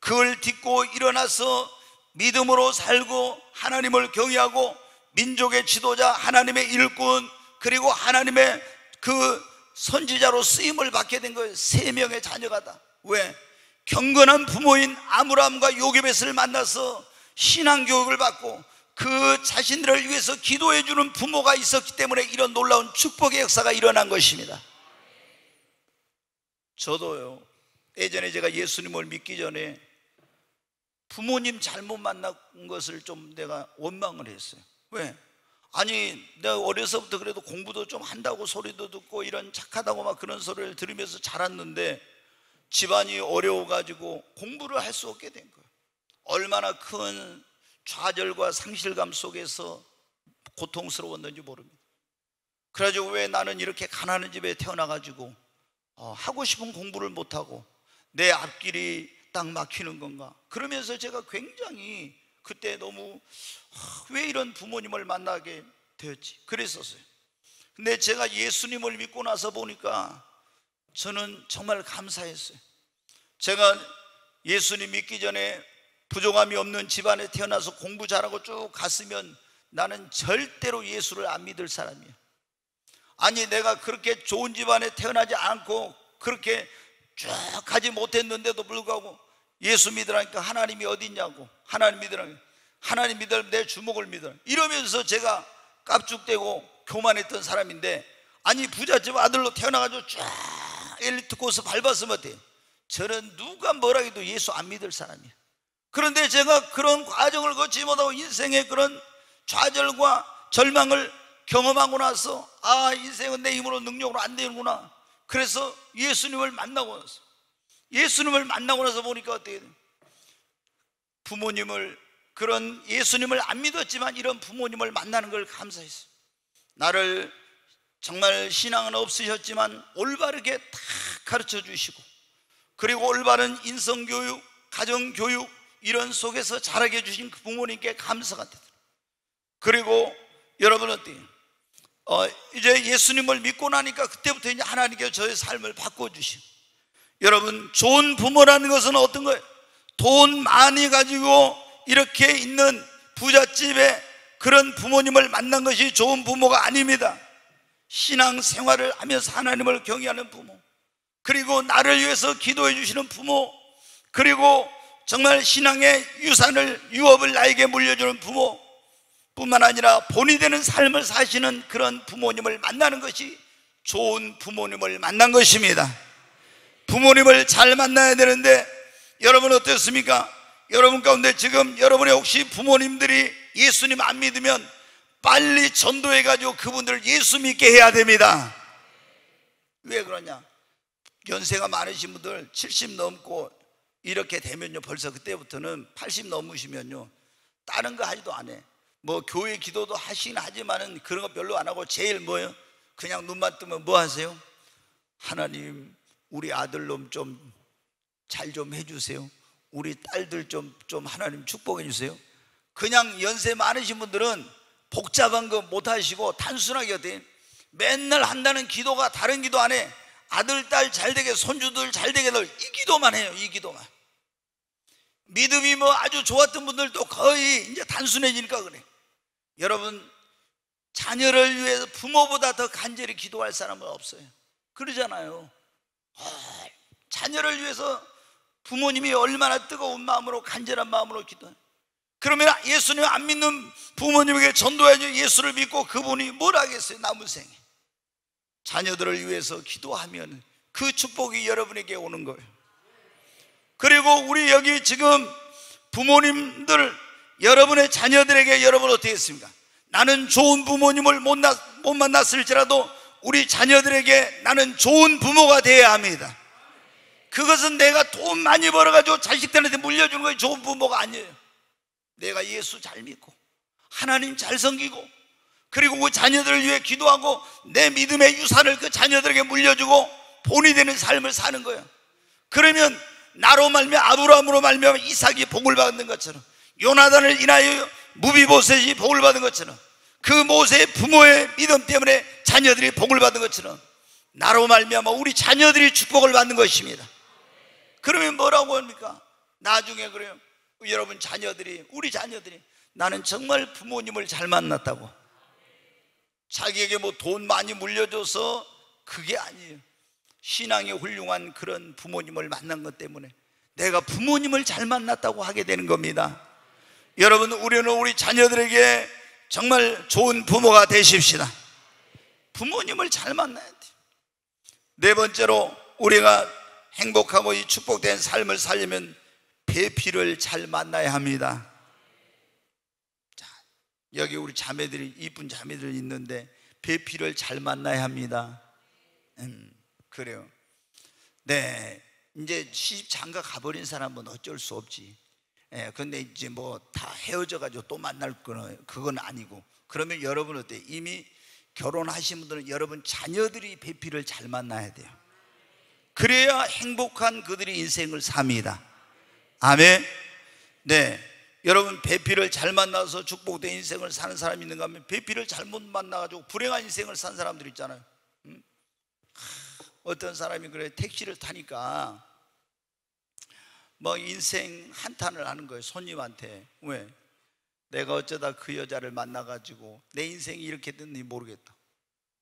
그걸 딛고 일어나서 믿음으로 살고 하나님을 경외하고 민족의 지도자, 하나님의 일꾼, 그리고 하나님의 그 선지자로 쓰임을 받게 된 거예요. 3명의 자녀가 다. 왜? 경건한 부모인 아므람과 요게벳을 만나서 신앙교육을 받고 그 자신들을 위해서 기도해 주는 부모가 있었기 때문에 이런 놀라운 축복의 역사가 일어난 것입니다. 저도요, 예전에 제가 예수님을 믿기 전에 부모님 잘못 만난 것을 좀 내가 원망을 했어요. 왜? 아니, 내가 어려서부터 그래도 공부도 좀 한다고 소리도 듣고 이런 착하다고 막 그런 소리를 들으면서 자랐는데 집안이 어려워가지고 공부를 할 수 없게 된 거예요. 얼마나 큰 좌절과 상실감 속에서 고통스러웠는지 모릅니다. 그래가지고 왜 나는 이렇게 가난한 집에 태어나가지고 하고 싶은 공부를 못하고 내 앞길이 딱 막히는 건가, 그러면서 제가 굉장히 그때 너무 왜 이런 부모님을 만나게 되었지 그랬었어요. 근데 제가 예수님을 믿고 나서 보니까 저는 정말 감사했어요. 제가 예수님 믿기 전에 부족함이 없는 집안에 태어나서 공부 잘하고 쭉 갔으면 나는 절대로 예수를 안 믿을 사람이에요. 아니, 내가 그렇게 좋은 집안에 태어나지 않고 그렇게 쭉 가지 못했는데도 불구하고 예수 믿으라니까 하나님이 어디 있냐고, 하나님 믿으라니까, 하나님 믿으라면 내 주먹을 믿으라 이러면서 제가 깝죽대고 교만했던 사람인데, 아니 부잣집 아들로 태어나가지고 쫙 엘리트 코스 밟았으면 어때요? 저는 누가 뭐라 해도 예수 안 믿을 사람이에요. 그런데 제가 그런 과정을 거치지 못하고 인생의 그런 좌절과 절망을 경험하고 나서 인생은 내 힘으로 능력으로 안 되는구나. 그래서 예수님을 만나고 나서 보니까 어때요? 부모님을, 그런 예수님을 안 믿었지만 이런 부모님을 만나는 걸 감사했어요. 나를 정말 신앙은 없으셨지만 올바르게 다 가르쳐 주시고, 그리고 올바른 인성교육, 가정교육 이런 속에서 자라게 해주신 그 부모님께 감사가 되더라고요. 그리고 여러분 어때요? 이제 예수님을 믿고 나니까 그때부터 이제 하나님께서 저의 삶을 바꿔주시고, 여러분 좋은 부모라는 것은 어떤 거예요? 돈 많이 가지고 이렇게 있는 부잣집에 그런 부모님을 만난 것이 좋은 부모가 아닙니다. 신앙생활을 하면서 하나님을 경외하는 부모, 그리고 나를 위해서 기도해 주시는 부모, 그리고 정말 신앙의 유업을 나에게 물려주는 부모 뿐만 아니라 본이 되는 삶을 사시는 그런 부모님을 만나는 것이 좋은 부모님을 만난 것입니다. 부모님을 잘 만나야 되는데 여러분 어떻습니까? 여러분 가운데 지금 여러분의 혹시 부모님들이 예수님 안 믿으면 빨리 전도해가지고 그분들을 예수 믿게 해야 됩니다. 왜 그러냐? 연세가 많으신 분들 70 넘고 이렇게 되면요, 벌써 그때부터는 80 넘으시면요 다른 거 하지도 안 해. 뭐 교회 기도도 하시긴 하지만은 그런 거 별로 안 하고 제일 뭐예요? 그냥 눈만 뜨면 뭐 하세요? 하나님, 우리 아들놈 좀 잘 좀 해주세요. 우리 딸들 좀 하나님 축복해 주세요. 그냥 연세 많으신 분들은 복잡한 거 못 하시고 단순하게 어때요? 맨날 한다는 기도가 다른 기도 안 해. 아들, 딸 잘 되게, 손주들 잘 되게, 이 기도만 해요. 이 기도만. 믿음이 뭐 아주 좋았던 분들도 거의 이제 단순해지니까 그래. 여러분, 자녀를 위해서 부모보다 더 간절히 기도할 사람은 없어요. 그러잖아요. 자녀를 위해서 부모님이 얼마나 뜨거운 마음으로, 간절한 마음으로 기도해요. 그러면 예수님 안 믿는 부모님에게 전도해야죠. 예수를 믿고 그분이 뭘 하겠어요? 남은 생에 자녀들을 위해서 기도하면 그 축복이 여러분에게 오는 거예요. 그리고 우리 여기 지금 부모님들, 여러분의 자녀들에게 여러분 어떻게 했습니까? 나는 좋은 부모님을 못 만났을지라도 우리 자녀들에게 나는 좋은 부모가 되어야 합니다. 그것은 내가 돈 많이 벌어가지고 자식들한테 물려주는 것이 좋은 부모가 아니에요. 내가 예수 잘 믿고 하나님 잘 섬기고, 그리고 그 자녀들을 위해 기도하고 내 믿음의 유산을 그 자녀들에게 물려주고 본이 되는 삶을 사는 거예요. 그러면 나로 말미암아, 아브라함으로 말미암아 이삭이 복을 받는 것처럼, 요나단을 인하여 무비보셋이 복을 받은 것처럼, 그 모세의 부모의 믿음 때문에 자녀들이 복을 받은 것처럼 나로 말미암아 우리 자녀들이 축복을 받는 것입니다. 그러면 뭐라고 합니까? 나중에 그래요. 여러분 자녀들이, 우리 자녀들이 나는 정말 부모님을 잘 만났다고, 자기에게 뭐 돈 많이 물려줘서 그게 아니에요. 신앙이 훌륭한 그런 부모님을 만난 것 때문에 내가 부모님을 잘 만났다고 하게 되는 겁니다. 여러분, 우리는 우리 자녀들에게 정말 좋은 부모가 되십시다. 부모님을 잘 만나야 돼요. 네 번째로, 우리가 행복하고 이 축복된 삶을 살려면 배필을 잘 만나야 합니다. 자, 여기 우리 자매들이, 이쁜 자매들이 있는데 배필을 잘 만나야 합니다. 그래요. 네, 이제 시집 장가 가버린 사람은 어쩔 수 없지. 근데 이제 뭐 다 헤어져가지고 또 만날 거는 그건 아니고, 그러면 여러분 어때요? 이미 결혼하신 분들은 여러분 자녀들이 배필을 잘 만나야 돼요. 그래야 행복한 그들의 인생을 삽니다. 아멘. 네, 여러분 배필을 잘 만나서 축복된 인생을 사는 사람이 있는가 하면, 배필을 잘못 만나가지고 불행한 인생을 산 사람들 있잖아요. 어떤 사람이 그래, 택시를 타니까 뭐 인생 한탄을 하는 거예요, 손님한테. 왜? 내가 어쩌다 그 여자를 만나가지고 내 인생이 이렇게 됐는지 모르겠다.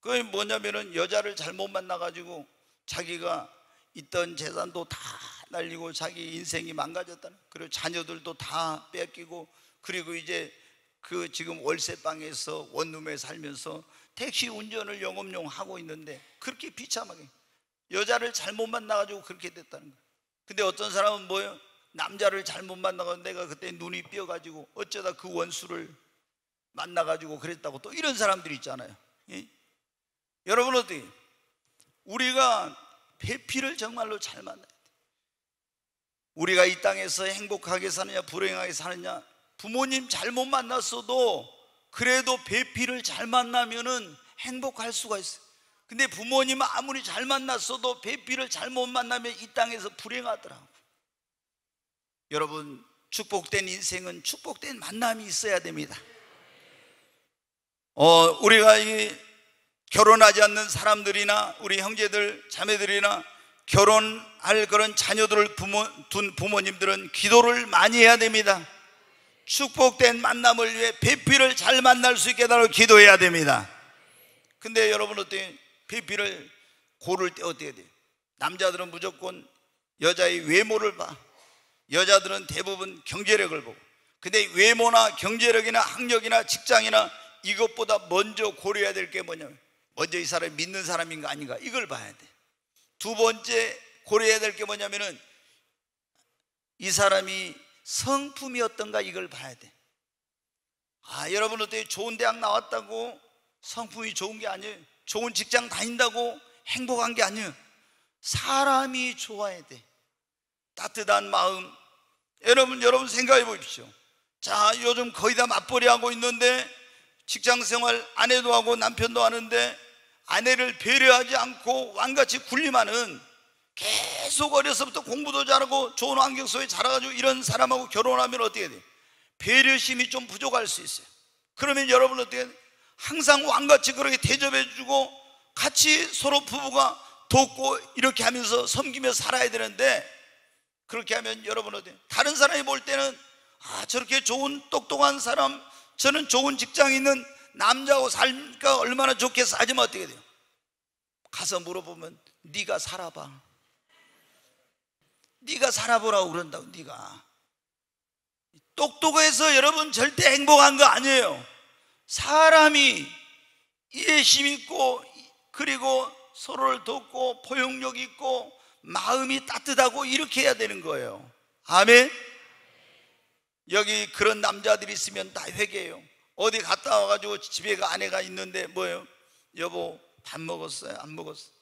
그게 뭐냐면은 여자를 잘못 만나가지고 자기가 있던 재산도 다 날리고 자기 인생이 망가졌다는, 그리고 자녀들도 다 뺏기고, 그리고 이제 그 지금 월세방에서 원룸에 살면서 택시 운전을 영업용 하고 있는데 그렇게 비참하게 여자를 잘못 만나가지고 그렇게 됐다는 거예요. 근데 어떤 사람은 뭐예요? 남자를 잘못 만나가지고 내가 그때 눈이 삐어가지고 어쩌다 그 원수를 만나가지고 그랬다고, 또 이런 사람들이 있잖아요. 예? 여러분 어떻게, 우리가 배필을 정말로 잘 만나야 돼. 우리가 이 땅에서 행복하게 사느냐 불행하게 사느냐, 부모님 잘못 만났어도 그래도 배필을 잘 만나면은 행복할 수가 있어요. 근데 부모님 아무리 잘 만났어도 배필을 잘못 만나면 이 땅에서 불행하더라고. 여러분, 축복된 인생은 축복된 만남이 있어야 됩니다. 우리가 이 결혼하지 않는 사람들이나 우리 형제들 자매들이나 결혼할 그런 자녀들을 둔 부모님들은 기도를 많이 해야 됩니다. 축복된 만남을 위해 배필을 잘 만날 수 있게 달라고 기도해야 됩니다. 근데 여러분 어때요? 배필을 고를 때 어떻게 돼요? 남자들은 무조건 여자의 외모를 봐. 여자들은 대부분 경제력을 보고. 근데 외모나 경제력이나 학력이나 직장이나 이것보다 먼저 고려해야 될 게 뭐냐면, 먼저 이 사람이 믿는 사람인가 아닌가 이걸 봐야 돼. 두 번째 고려해야 될 게 뭐냐면은 이 사람이 성품이 어떤가 이걸 봐야 돼. 여러분 어때요? 좋은 대학 나왔다고 성품이 좋은 게 아니에요. 좋은 직장 다닌다고 행복한 게 아니에요. 사람이 좋아야 돼. 따뜻한 마음. 여러분 생각해 보십시오. 자, 요즘 거의 다 맞벌이 하고 있는데 직장 생활 아내도 하고 남편도 하는데 아내를 배려하지 않고 왕같이 군림하는, 계속 어려서부터 공부도 잘하고 좋은 환경 속에 자라가지고 이런 사람하고 결혼하면 어떻게 돼요? 배려심이 좀 부족할 수 있어요. 그러면 여러분 어떻게 돼요? 항상 왕같이 그렇게 대접해주고 같이 서로 부부가 돕고 이렇게 하면서 섬기며 살아야 되는데, 그렇게 하면 여러분 어때요? 다른 사람이 볼 때는 저렇게 좋은 똑똑한 사람, 저는 좋은 직장에 있는 남자하고 살니까 얼마나 좋겠어 하지만 어떻게 돼요? 가서 물어보면 네가 살아봐, 네가 살아보라고 그런다고. 네가 똑똑해서 여러분 절대 행복한 거 아니에요. 사람이 이해심 있고, 그리고 서로를 돕고 포용력 있고 마음이 따뜻하고 이렇게 해야 되는 거예요. 아멘. 여기 그런 남자들이 있으면 다 회개해요. 어디 갔다 와가지고 집에 아내가 있는데 뭐예요? 여보 밥 먹었어요? 안 먹었어요?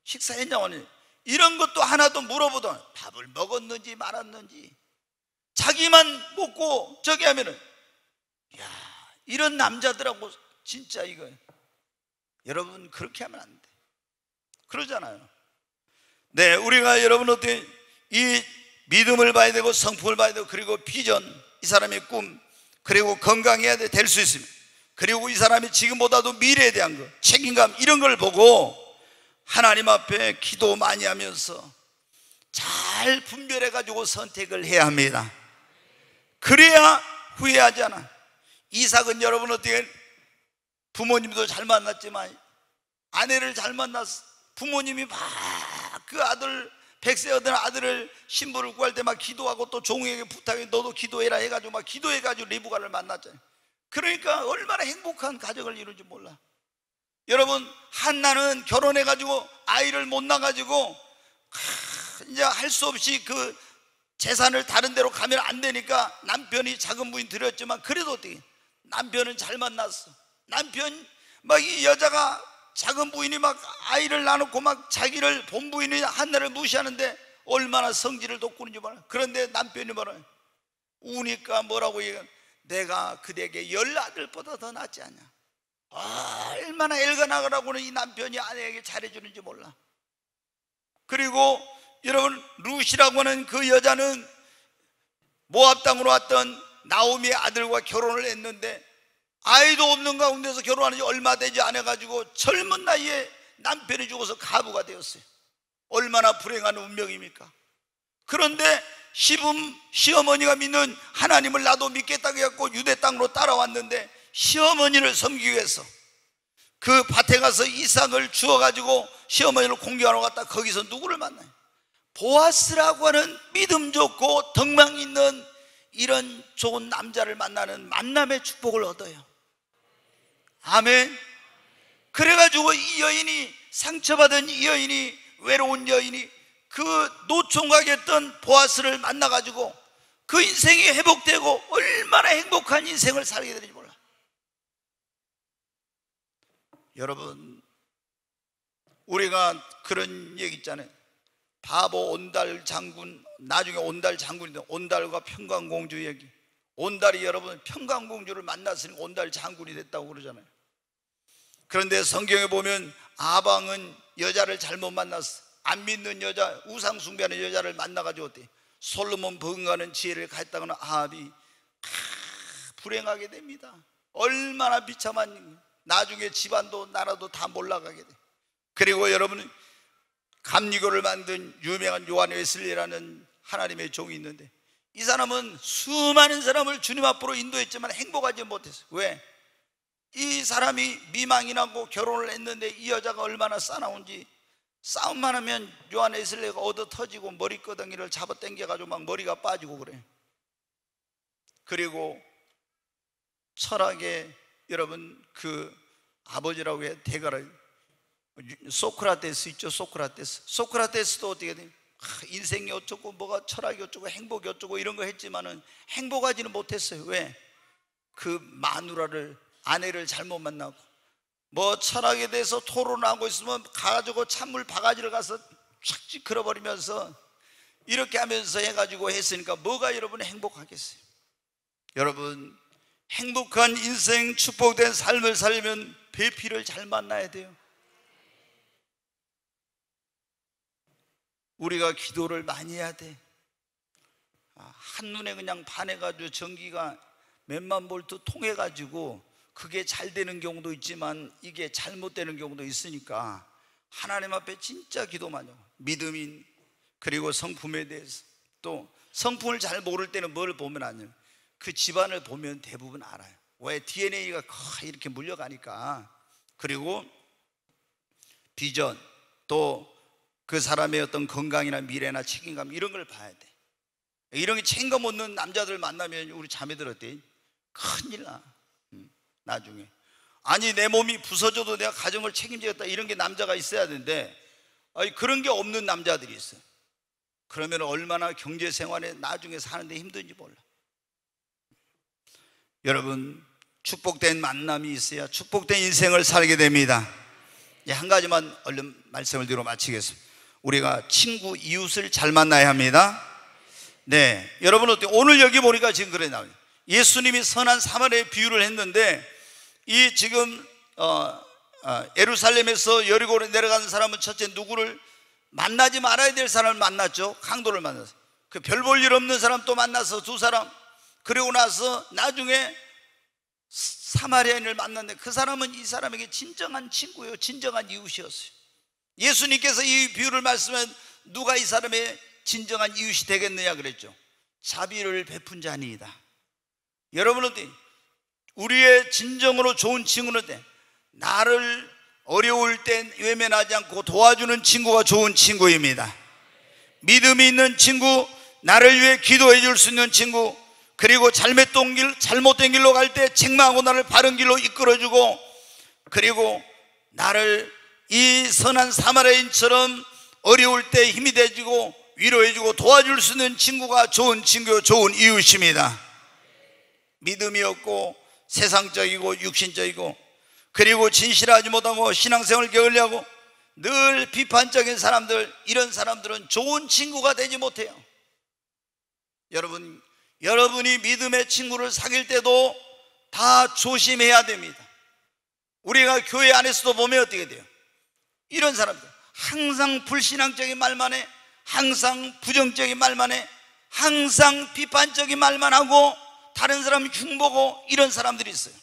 식사했냐고 하니 이런 것도 하나도 물어보던, 밥을 먹었는지 말았는지 자기만 먹고 저기 하면은, 야, 이런 남자들하고 진짜 이거 여러분 그렇게 하면 안 돼. 그러잖아요. 네, 우리가 여러분 어떻게 이 믿음을 봐야 되고 성품을 봐야 되고, 그리고 비전, 이 사람의 꿈, 그리고 건강해야 될 수 있습니다. 그리고 이 사람이 지금보다도 미래에 대한 것, 책임감 이런 걸 보고 하나님 앞에 기도 많이 하면서 잘 분별해 가지고 선택을 해야 합니다. 그래야 후회하지 않아. 이삭은 여러분 어떻게 부모님도 잘 만났지만 아내를 잘 만났어. 부모님이 막 그 아들, 백세 얻은 아들을 신부를 구할 때 막 기도하고 또 종에게 부탁해 너도 기도해라 해가지고 막 기도해가지고 리브가를 만났잖아요. 그러니까 얼마나 행복한 가정을 이루는지 몰라. 여러분, 한나는 결혼해가지고 아이를 못 낳아가지고 이제 할 수 없이 그 재산을 다른 데로 가면 안 되니까 남편이 작은 부인 드렸지만 그래도 어떻게 남편은 잘 만났어. 남편 막 이 여자가 작은 부인이 막 아이를 낳아놓고 막 자기를 본부인이 한나를 무시하는데 얼마나 성질을 돋구는지 몰라. 그런데 남편이 뭐라 우니까 뭐라고 얘기해. 내가 그대에게 10아들보다 더 낫지 않냐. 얼마나 엘가나가라고는 이 남편이 아내에게 잘해주는지 몰라. 그리고 여러분, 룻이라고 하는 그 여자는 모압 땅으로 왔던 나오미의 아들과 결혼을 했는데 아이도 없는 가운데서 결혼한 지 얼마 되지 않아가지고 젊은 나이에 남편이 죽어서 가부가 되었어요. 얼마나 불행한 운명입니까? 그런데 시어머니가 믿는 하나님을 나도 믿겠다고 해갖고 유대 땅으로 따라왔는데 시어머니를 섬기기 위해서 그 밭에 가서 이삭을 주워가지고 시어머니를 공경하러 갔다 거기서 누구를 만나요? 보아스라고 하는 믿음 좋고 덕망 있는 이런 좋은 남자를 만나는 만남의 축복을 얻어요. 아멘. 그래가지고 이 여인이, 상처받은 이 여인이, 외로운 여인이 그 노총각이었던 보아스를 만나가지고 그 인생이 회복되고 얼마나 행복한 인생을 살게 되는지 몰라. 여러분, 우리가 그런 얘기 있잖아요. 바보 온달 장군, 나중에 온달 장군인데 온달과 평강공주 얘기. 온달이 여러분 평강공주를 만났으니까 온달 장군이 됐다고 그러잖아요. 그런데 성경에 보면 아방은 여자를 잘못 만났어. 안 믿는 여자, 우상 숭배하는 여자를 만나가지고 어때? 솔로몬 버금가는 지혜를 가했다거나 아합이 불행하게 됩니다. 얼마나 비참한, 나중에 집안도 나라도 다 몰락하게 돼. 그리고 여러분은 감리교를 만든 유명한 요한 웨슬리라는 하나님의 종이 있는데 이 사람은 수많은 사람을 주님 앞으로 인도했지만 행복하지 못했어요. 왜? 이 사람이 미망이 나고 결혼을 했는데 이 여자가 얼마나 싸나운지, 싸움만 하면 요한 웨슬리가 얻어 터지고 머리끄덩이를 잡아 당겨가지고 막 머리가 빠지고 그래. 그리고 철학의 여러분 그 아버지라고 해 대가를, 소크라테스 있죠. 소크라테스도 어떻게 돼? 인생이 어쩌고 뭐가 철학이 어쩌고 행복이 어쩌고 이런 거 했지만은 행복하지는 못했어요. 왜? 그 마누라를, 아내를 잘못 만나고 뭐 철학에 대해서 토론하고 있으면 가가지고 찬물 바가지를 가서 착 걸어버리면서 이렇게 하면서 해가지고 했으니까 뭐가 여러분 행복하겠어요? 여러분, 행복한 인생, 축복된 삶을 살려면 배필을 잘 만나야 돼요. 우리가 기도를 많이 해야 돼. 한눈에 그냥 반해가지고 전기가 몇만 볼트 통해가지고 그게 잘 되는 경우도 있지만 이게 잘못되는 경우도 있으니까 하나님 앞에 진짜 기도 많이 하고, 믿음인, 그리고 성품에 대해서, 또 성품을 잘 모를 때는 뭘 보면 아니에요. 그 집안을 보면 대부분 알아요. 왜? DNA가 거의 이렇게 물려가니까. 그리고 비전, 또 그 사람의 어떤 건강이나 미래나 책임감 이런 걸 봐야 돼. 이런 게 책임감 없는 남자들 만나면 우리 자매들 어때? 큰일 나. 나중에 아니 내 몸이 부서져도 내가 가정을 책임지겠다 이런 게 남자가 있어야 되는데 그런 게 없는 남자들이 있어요. 그러면 얼마나 경제생활에 나중에 사는데 힘든지 몰라. 여러분, 축복된 만남이 있어야 축복된 인생을 살게 됩니다. 한 가지만 얼른 말씀을 드리고 마치겠습니다. 우리가 친구, 이웃을 잘 만나야 합니다. 네, 여러분 어때요? 오늘 여기 보니까 지금 그래 나와요. 예수님이 선한 사마리아의 비유를 했는데 이 지금 예루살렘에서 여리고로 내려가는 사람은 첫째 누구를 만나지 말아야 될 사람을 만났죠. 강도를 만나서 그 별 볼 일 없는 사람 또 만나서 두 사람, 그리고 나서 나중에 사마리아인을 만났는데 그 사람은 이 사람에게 진정한 친구예요. 진정한 이웃이었어요. 예수님께서 이 비유를 말씀하면 누가 이 사람의 진정한 이웃이 되겠느냐 그랬죠. 자비를 베푼 자니이다. 여러분은 우리의 진정으로 좋은 친구는 나를 어려울 땐 외면하지 않고 도와주는 친구가 좋은 친구입니다. 믿음이 있는 친구, 나를 위해 기도해 줄 수 있는 친구, 그리고 잘못된 길로 갈 때 책망하고 나를 바른 길로 이끌어주고, 그리고 나를 이 선한 사마리아인처럼 어려울 때 힘이 돼주고 위로해주고 도와줄 수 있는 친구가 좋은 친구, 좋은 이웃입니다. 믿음이 없고 세상적이고 육신적이고, 그리고 진실하지 못하고 신앙생활을 게을리하고 늘 비판적인 사람들, 이런 사람들은 좋은 친구가 되지 못해요. 여러분이 믿음의 친구를 사귈 때도 다 조심해야 됩니다. 우리가 교회 안에서도 보면 어떻게 돼요? 이런 사람들, 항상 불신앙적인 말만 해, 항상 부정적인 말만 해, 항상 비판적인 말만 하고 다른 사람 흉보고, 이런 사람들이 있어요.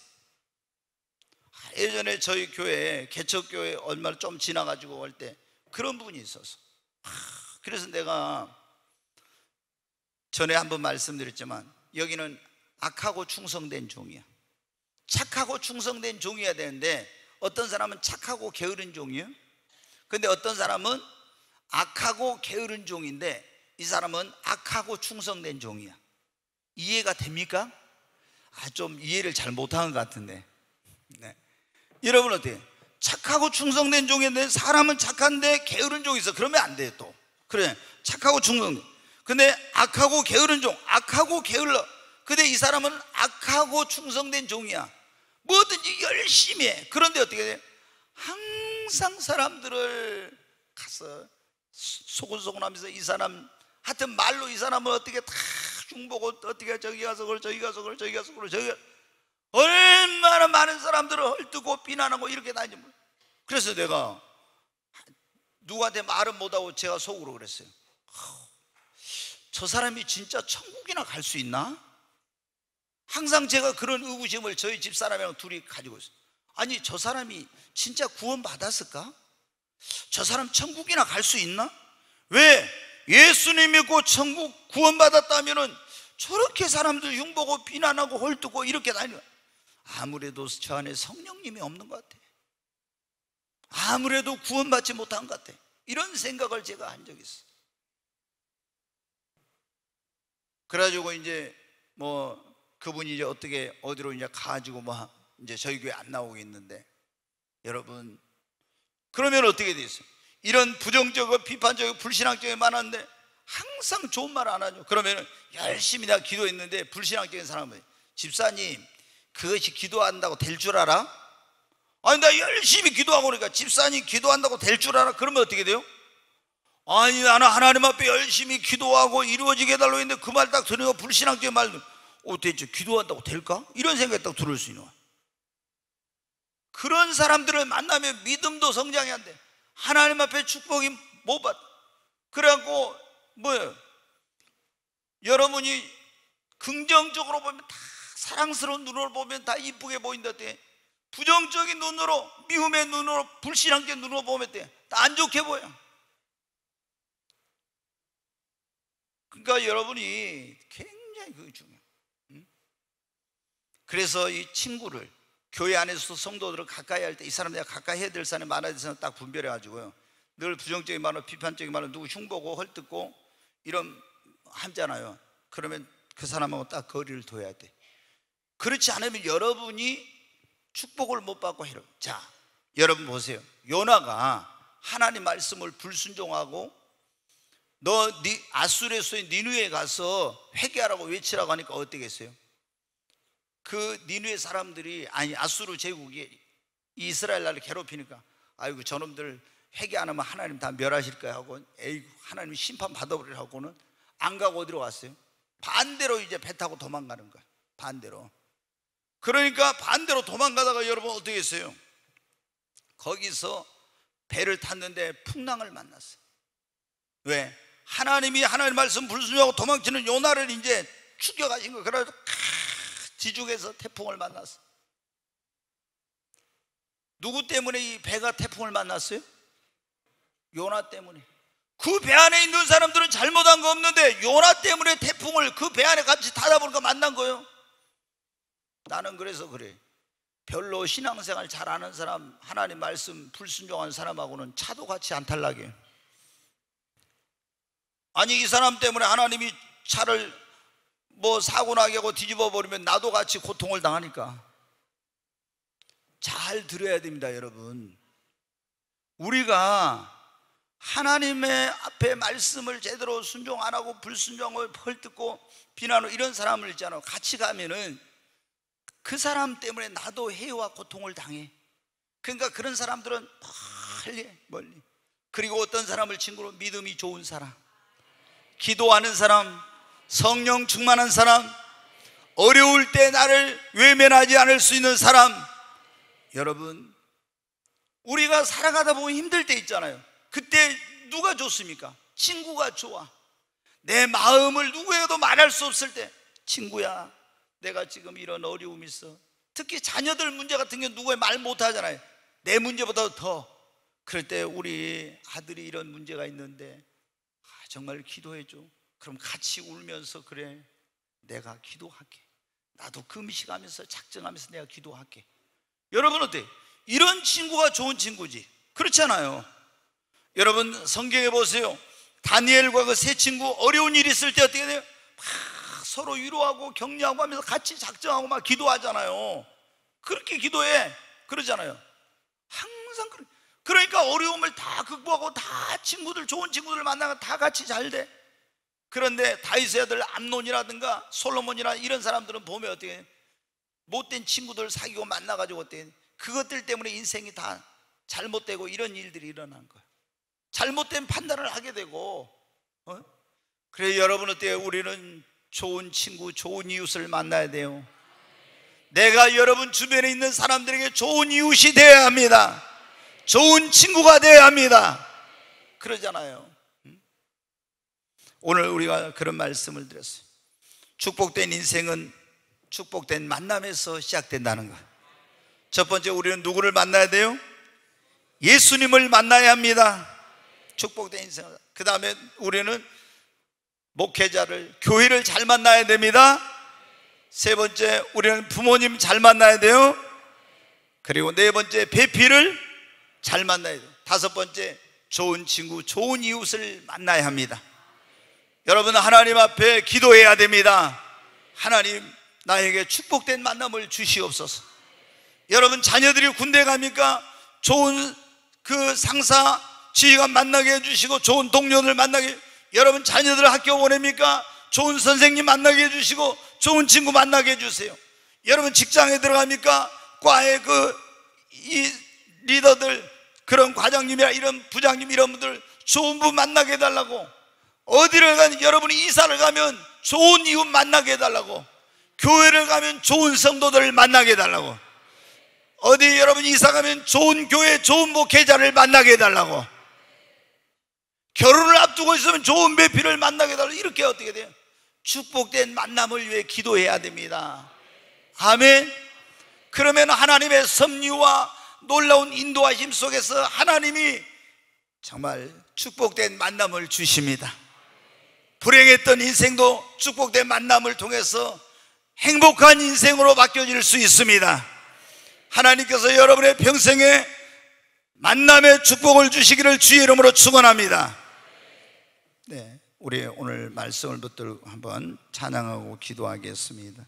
예전에 저희 교회, 개척교회 얼마 좀 지나가지고 올 때 그런 분이 있었어. 그래서 내가 전에 한번 말씀드렸지만, 여기는 악하고 충성된 종이야. 착하고 충성된 종이어야 되는데, 어떤 사람은 착하고 게으른 종이에요. 근데 어떤 사람은 악하고 게으른 종인데, 이 사람은 악하고 충성된 종이야. 이해가 됩니까? 좀 이해를 잘 못한 것 같은데. 네. 여러분 어때요? 착하고 충성된 종인데 사람은 착한데 게으른 종이 있어. 그러면 안 돼요. 또 그래, 착하고 충성된. 근데 악하고 게으른 종, 악하고 게을러. 근데 이 사람은 악하고 충성된 종이야. 뭐든지 열심히 해. 그런데 어떻게 돼? 항상 사람들을 가서 소곤소곤하면서, 이 사람 하여튼 말로 이 사람은 어떻게 다 흉보고, 어떻게 저기 가서 그걸, 저기 가서 그걸, 저기 가서 그걸, 저기 얼마나 많은 사람들을 헐뜯고 비난하고 이렇게 다니지. 그래서 내가 누구한테 말은 못하고 제가 속으로 그랬어요. 저 사람이 진짜 천국이나 갈 수 있나? 항상 제가 그런 의구심을 저희 집사람이랑 둘이 가지고 있어요. 아니, 저 사람이 진짜 구원 받았을까? 저 사람 천국이나 갈 수 있나? 왜? 예수님 믿고 천국 구원 받았다면은 저렇게 사람들 흉보고 비난하고 헐뜯고 이렇게 다니는, 아무래도 저 안에 성령님이 없는 것 같아. 아무래도 구원받지 못한 것 같아. 이런 생각을 제가 한 적이 있어. 그래가지고 이제 그분이 이제 어디로 이제 가지고 이제 저희 교회 안 나오고 있는데, 여러분, 그러면 어떻게 돼 있어요? 이런 부정적이고 비판적이고 불신앙적이 많았는데 항상 좋은 말 안 하죠. 그러면 열심히 내가 기도했는데, 불신앙적인 사람은, 집사님 그것이 기도한다고 될 줄 알아? 아니, 나 열심히 기도하고 그러니까 집사님 기도한다고 될 줄 알아? 그러면 어떻게 돼요? 아니, 나는 하나님 앞에 열심히 기도하고 이루어지게 해달라고 했는데, 그 말 딱 들으니까 불신앙적인 말도, 대체 기도한다고 될까? 이런 생각이 딱 들을 수 있는 거야. 그런 사람들을 만나면 믿음도 성장이 안 돼. 하나님 앞에 축복이 못 받아. 그래갖고 뭐예요? 여러분이 긍정적으로 보면 다 사랑스러운 눈으로 보면 다 이쁘게 보인다 때, 부정적인 눈으로, 미움의 눈으로, 불신앙적인 눈으로 보면 다 안 좋게 보여. 그러니까 여러분이 굉장히 그게 중요해요. 그래서 이 친구를, 교회 안에서 성도들을 가까이 할 때, 이 사람 내가 가까이 해야 될 사람이 많아야 될 사람 딱 분별해 가지고요, 늘 부정적인 말로, 비판적인 말로 누구 흉보고 헐뜯고 이런 하잖아요. 그러면 그 사람하고 딱 거리를 둬야 돼. 그렇지 않으면 여러분이 축복을 못 받고 해요. 자, 여러분 보세요. 요나가 하나님 말씀을 불순종하고 아수르에서의 니느웨에 가서 회개하라고 외치라고 하니까 어떻겠어요? 그 니느웨 사람들이, 아니 아수르 제국이 이스라엘 나라를 괴롭히니까, 아이고 저놈들 회개 안 하면 하나님 다 멸하실 거야 하고, 에이구 하나님 심판 받아버리라고는 안 가고 어디로 갔어요? 반대로 이제 배 타고 도망가는 거야. 반대로. 그러니까 반대로 도망가다가 여러분 어떻게 했어요? 거기서 배를 탔는데 풍랑을 만났어요. 왜? 하나님이 하나님 말씀 불순종하고 도망치는 요나를 이제 죽여가신 거예요. 그래서 지중해에서 태풍을 만났어. 누구 때문에 이 배가 태풍을 만났어요? 요나 때문에. 그 배 안에 있는 사람들은 잘못한 거 없는데 요나 때문에 태풍을 그 배 안에 같이 타다 보니까 만난 거예요. 나는 그래서 그래, 별로 신앙생활 잘하는 사람, 하나님 말씀 불순종하는 사람하고는 차도 같이 안 탈락해요. 아니, 이 사람 때문에 하나님이 차를 뭐 사고나게 하고 뒤집어 버리면 나도 같이 고통을 당하니까. 잘 들어야 됩니다, 여러분. 우리가 하나님의 앞에 말씀을 제대로 순종 안 하고 불순종을 헐뜯고 비난하고 이런 사람을 있잖아요. 같이 가면은 그 사람 때문에 나도 해와 고통을 당해. 그러니까 그런 사람들은 멀리. 그리고 어떤 사람을 친구로 믿음이 좋은 사람, 기도하는 사람, 성령 충만한 사람, 어려울 때 나를 외면하지 않을 수 있는 사람. 여러분, 우리가 살아가다 보면 힘들 때 있잖아요. 그때 누가 좋습니까? 친구가 좋아. 내 마음을 누구에게도 말할 수 없을 때, 친구야, 내가 지금 이런 어려움이 있어. 특히 자녀들 문제 같은 경우 누구에 말 못하잖아요. 내 문제보다 더. 그럴 때 우리 아들이 이런 문제가 있는데 정말 기도해줘. 그럼 같이 울면서, 그래, 내가 기도할게. 나도 금식하면서 작정하면서 내가 기도할게. 여러분 어때요? 이런 친구가 좋은 친구지. 그렇잖아요. 여러분 성경에 보세요. 다니엘과 그 세 친구 어려운 일이 있을 때 어떻게 돼요? 막 서로 위로하고 격려하고 하면서 같이 작정하고 막 기도하잖아요. 그렇게 기도해. 그러잖아요. 항상 그러니까 어려움을 다 극복하고 다 친구들, 좋은 친구들 만나고 다 같이 잘 돼. 그런데 다윗의 아들 암논이라든가 솔로몬이나 이런 사람들은 보면 어떻게 해요? 못된 친구들 사귀고 만나가지고 어떻게 해요? 그것들 때문에 인생이 다 잘못되고 이런 일들이 일어난 거예요. 잘못된 판단을 하게 되고. 그래, 여러분 어때요? 우리는 좋은 친구, 좋은 이웃을 만나야 돼요. 내가 여러분 주변에 있는 사람들에게 좋은 이웃이 되어야 합니다. 좋은 친구가 되어야 합니다. 그러잖아요. 오늘 우리가 그런 말씀을 드렸어요. 축복된 인생은 축복된 만남에서 시작된다는 것. 첫 번째, 우리는 누구를 만나야 돼요? 예수님을 만나야 합니다. 축복된 인생. 그 다음에 우리는 목회자를, 교회를 잘 만나야 됩니다. 세 번째, 우리는 부모님 잘 만나야 돼요. 그리고 네 번째, 배필을 잘 만나야 돼요. 다섯 번째, 좋은 친구, 좋은 이웃을 만나야 합니다. 여러분, 하나님 앞에 기도해야 됩니다. 하나님, 나에게 축복된 만남을 주시옵소서. 여러분, 자녀들이 군대 가니까 좋은 그 상사, 지휘관 만나게 해주시고, 좋은 동료들 만나게, 여러분 자녀들 학교 보냅니까? 좋은 선생님 만나게 해주시고, 좋은 친구 만나게 해주세요. 여러분 직장에 들어갑니까? 과의 이 리더들, 그런 과장님이나 이런 부장님, 이런 분들 좋은 분 만나게 해달라고. 어디를 가면, 여러분이 이사를 가면 좋은 이웃 만나게 해달라고. 교회를 가면 좋은 성도들을 만나게 해달라고. 어디 여러분 이사 가면 좋은 교회, 좋은 목회자를 만나게 해달라고. 결혼을 앞두고 있으면 좋은 배필을 만나게 해달라고. 이렇게 어떻게 돼요? 축복된 만남을 위해 기도해야 됩니다. 아멘. 그러면 하나님의 섭리와 놀라운 인도하심 속에서 하나님이 정말 축복된 만남을 주십니다. 불행했던 인생도 축복된 만남을 통해서 행복한 인생으로 바뀌어질 수 있습니다. 하나님께서 여러분의 평생에 만남의 축복을 주시기를 주의 이름으로 축원합니다. 네, 우리 오늘 말씀을 붙들고 한번 찬양하고 기도하겠습니다.